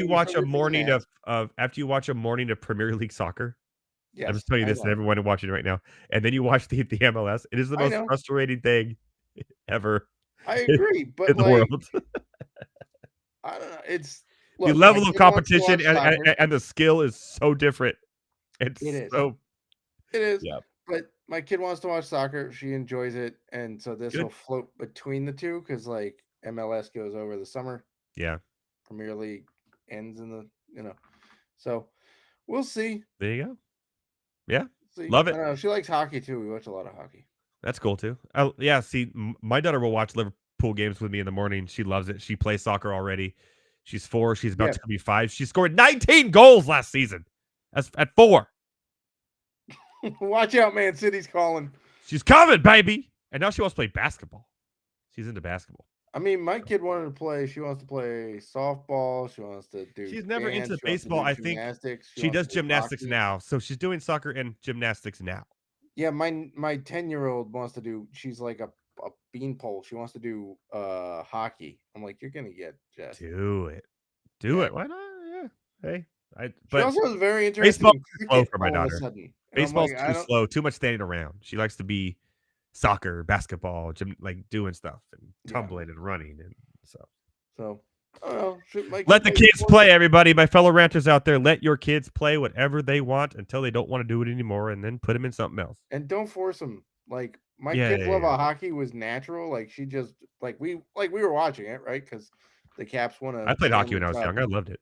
watch a morning of Premier League soccer. Yes, I'm just telling you this, and everyone watching it right now. And then you watch the MLS. It is the most frustrating thing ever. I agree, but in the world. I don't know. It's the level of competition and the skill is so different. It is. Yeah. But my kid wants to watch soccer. She enjoys it. And so this will float between the two because like MLS goes over the summer. Yeah. Premier League ends in the, so we'll see. There you go. Yeah. Love it. I know. She likes hockey too. We watch a lot of hockey. That's cool too. See, my daughter will watch Liverpool games with me in the morning. She loves it. She plays soccer already. She's 4. She's about to be 5. She scored 19 goals last season. That's at 4. Watch out, Man City's calling. She's coming, baby. And now she wants to play basketball. She's into basketball. I mean, my kid wanted to play. She wants to play softball. She wants to do. She's never into baseball. I think she does gymnastics now. So she's doing soccer and gymnastics now. Yeah, my 10-year-old wants to do. She's like a beanpole. She wants to do hockey. I'm like, you're gonna get just do it. Why not? Yeah. Hey. She also was very interested in slow for my daughter. Baseball's like, too slow, too much standing around. She likes to be soccer, basketball, like doing stuff and tumbling and running and stuff. So I don't know. Let the kids play, everybody. My fellow ranters out there, let your kids play whatever they want until they don't want to do it anymore, and then put them in something else. And don't force them. Like my kid's love of hockey was natural. Like she just we were watching it, right? Because the Caps won I played hockey when I was young. I loved it.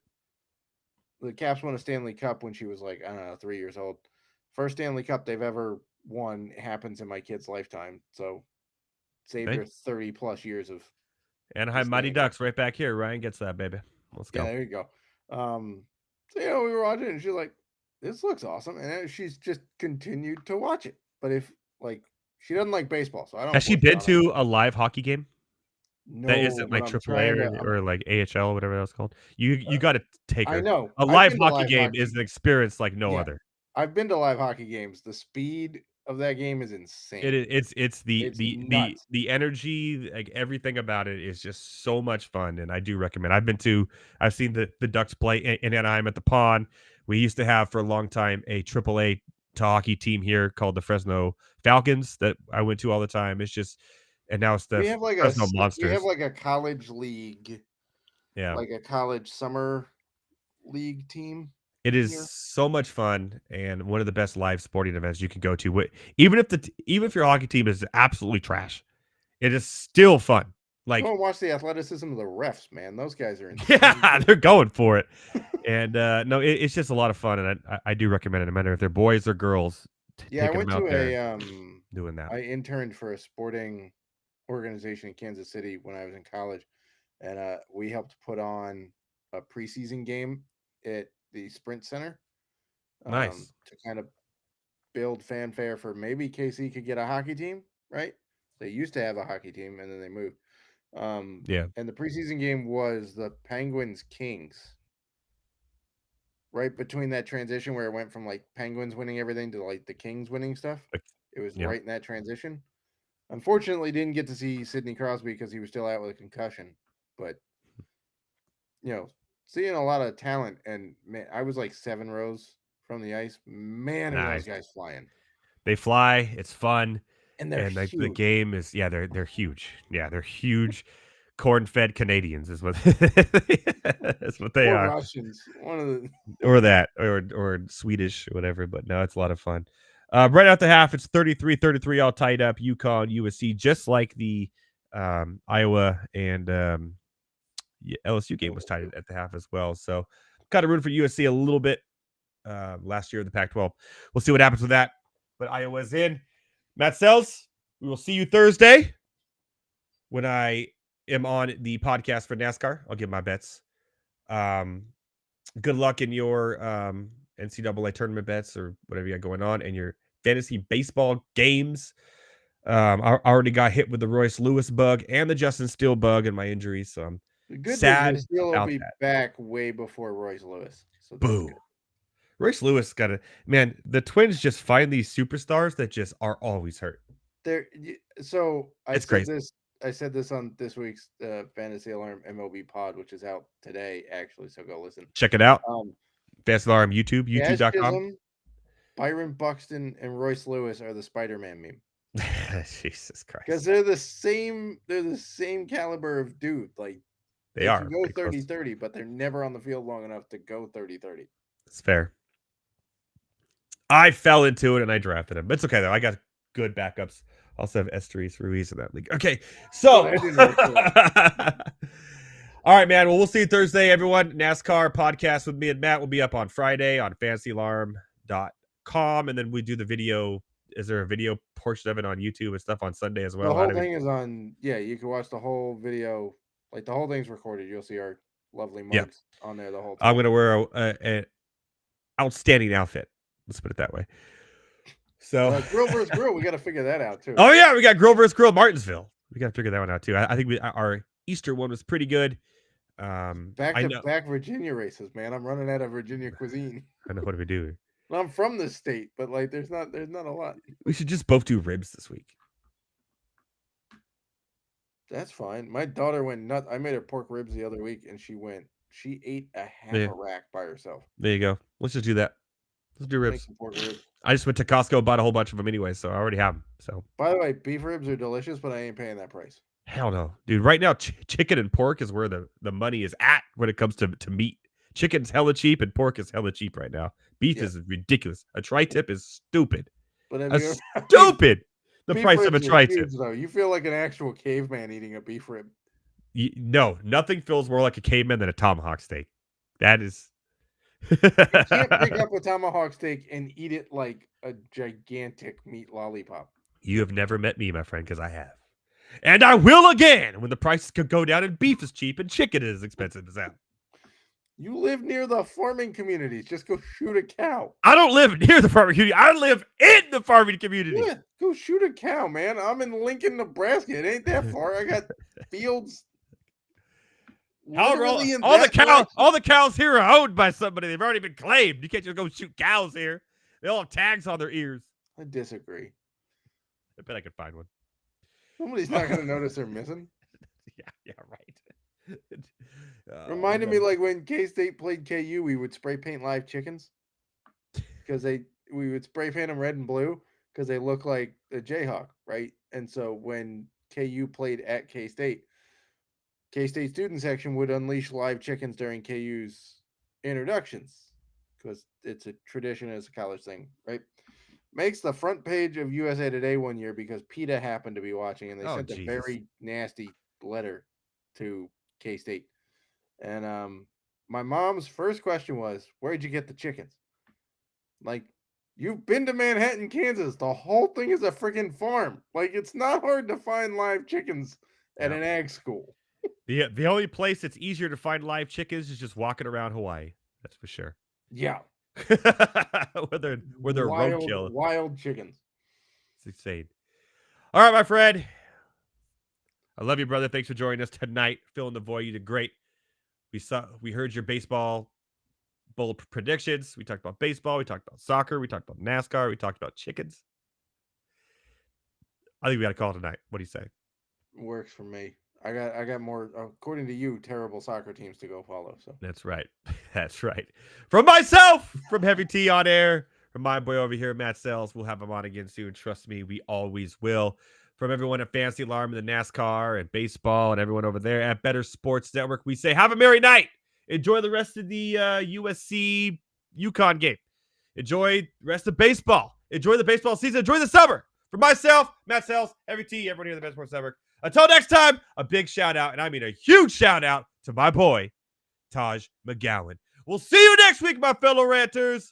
The Caps won a Stanley Cup when she was like, I don't know, 3 years old. First Stanley Cup they've ever one happens in my kid's lifetime. So saved her 30 plus years of Anaheim Mighty Ducks right back here. Ryan gets that, baby. Let's go. Yeah, there you go. So we were watching it and she's like, this looks awesome. And she's just continued to watch it. But if she doesn't like baseball, so I don't. Has she been to a live hockey game? No, that isn't like AAA or like AHL, whatever that's called. You got to take her. I know. A live hockey game is an experience like no other. I've been to live hockey games. The speed of that game is insane. It's the energy, like everything about it is just so much fun, and I do recommend. I've seen the Ducks play in Anaheim at the Pond. We used to have for a long time a AAA hockey team here called the Fresno Falcons that I went to all the time. It's just. And now it's the Fresno Monsters. We have like a college league, like a college summer league team. It is so much fun and one of the best live sporting events you can go to. Even if your hockey team is absolutely trash, it is still fun. Like, go and watch the athleticism of the refs, man. Those guys are insane. Yeah, they're going for it. And no, it's just a lot of fun, and I do recommend it. No matter if they're boys or girls. I went to doing that. I interned for a sporting organization in Kansas City when I was in college, and we helped put on a preseason game at the Sprint Center. Nice. To kind of build fanfare for maybe KC could get a hockey team, right? They used to have a hockey team and then they moved. And the preseason game was the Penguins Kings. Right between that transition where it went from like Penguins winning everything to like the Kings winning stuff. It was right in that transition. Unfortunately, didn't get to see Sidney Crosby because he was still out with a concussion. But, seeing a lot of talent. And, man, I was like 7 rows from the ice. Man, are those guys flying. They fly. It's fun. And they're huge. The game is, they're huge. Yeah, they're huge. Corn-fed Canadians is what that's what they are. Russians. Or Swedish or whatever. But no, it's a lot of fun. Right out the half, it's 33-33 all tied up. UConn, USC, just like the Iowa and LSU game was tied at the half as well. So kind of rooting for USC a little bit last year in the Pac-12. We'll see what happens with that. But Iowa's in. Matt Selz, we will see you Thursday when I am on the podcast for NASCAR. I'll give my bets. Good luck in your NCAA tournament bets or whatever you got going on and your fantasy baseball games. I already got hit with the Royce Lewis bug and the Justin Steele bug in my injury, so I'm sad. Steele will be back way before Royce Lewis. So boo. Royce Lewis got the Twins just find these superstars that just are always hurt. I said this on this week's Fantasy Alarm MLB pod, which is out today, actually. So go listen. Check it out. Fantasy Alarm YouTube, youtube.com. Byron Buxton and Royce Lewis are the Spider-Man meme. Jesus Christ. Because they're the same caliber of dude. Like they are. Can go 30-30, but they're never on the field long enough to go 30-30. It's fair. I fell into it and I drafted him. It's okay though. I got good backups. I also have Estherese Ruiz in that league. Okay. So all right, man. Well, we'll see you Thursday, everyone. NASCAR podcast with me and Matt will be up on Friday on fantasyalarm.com. And then we do the video. Is there a video portion of it on YouTube and stuff on Sunday as well? The whole thing is on. Yeah, you can watch the whole video. Like the whole thing's recorded. You'll see our lovely mugs on there the whole time. I'm going to wear an outstanding outfit. Let's put it that way. So grill versus grill, we got to figure that out too. Oh yeah, we got grill versus grill Martinsville. We got to figure that one out too. I think our Easter one was pretty good. Back to back Virginia races, man. I'm running out of Virginia cuisine. I know what do we do. I'm from this state, but like there's not a lot. We should just both do ribs this week. That's fine. My daughter went nuts. I made her pork ribs the other week, and she ate a half a rack by herself. There you go. Let's just do that. Let's do ribs. I just went to Costco, bought a whole bunch of them anyway, so I already have them. So, by the way, beef ribs are delicious, but I ain't paying that price. Hell no, dude. Right now, chicken and pork is where the money is at when it comes to meat. Chicken's hella cheap and pork is hella cheap right now. Beef is ridiculous. A tri-tip is stupid. But stupid. The price of a tri-tip. Though. You feel like an actual caveman eating a beef rib. No, nothing feels more like a caveman than a tomahawk steak. That is You can't pick up a tomahawk steak and eat it like a gigantic meat lollipop. You have never met me, my friend, because I have. And I will again when the prices could go down and beef is cheap and chicken is expensive as hell. You live near the farming communities. Just go shoot a cow. I don't live near the farming community. I live in the farming community. Yeah, go shoot a cow, man. I'm in Lincoln, Nebraska. It ain't that far. I got fields. However, literally in all that the cows here are owned by somebody. They've already been claimed. You can't just go shoot cows here. They all have tags on their ears. I disagree. I bet I could find one. Somebody's not going to notice they're missing. Yeah, right. Reminded me like when K-State played KU, we would spray paint live chickens because we would spray paint them red and blue because they look like a Jayhawk, right? And so when KU played at K-State student section would unleash live chickens during KU's introductions because it's a tradition as a college thing, right? Makes the front page of USA Today one year because PETA happened to be watching and they sent a very nasty letter to K-State. And my mom's first question was, where'd you get the chickens? Like, you've been to Manhattan, Kansas. The whole thing is a freaking farm. Like, it's not hard to find live chickens at an ag school. The only place it's easier to find live chickens is just walking around Hawaii. That's for sure. Yeah. where they're roadkill. Wild chickens. It's insane. All right, my friend. I love you, brother. Thanks for joining us tonight. Filling the void. You did great. We heard your baseball bowl predictions. We talked about baseball. We talked about soccer. We talked about NASCAR. We talked about chickens. I think we got to call it tonight. What do you say? Works for me. I got more, according to you, terrible soccer teams to go follow. So that's right. That's right. From myself, from Heavy T on air, from my boy over here, Matt Selz. We'll have him on again soon. Trust me, we always will. From everyone at Fantasy Alarm and the NASCAR and baseball and everyone over there at Better Sports Network, we say have a merry night. Enjoy the rest of the USC UConn game. Enjoy the rest of baseball. Enjoy the baseball season. Enjoy the summer. For myself, Matt Selz, Heavy T, everyone here at the Better Sports Network. Until next time, a big shout out, and I mean a huge shout out to my boy, Taj McGowan. We'll see you next week, my fellow ranters.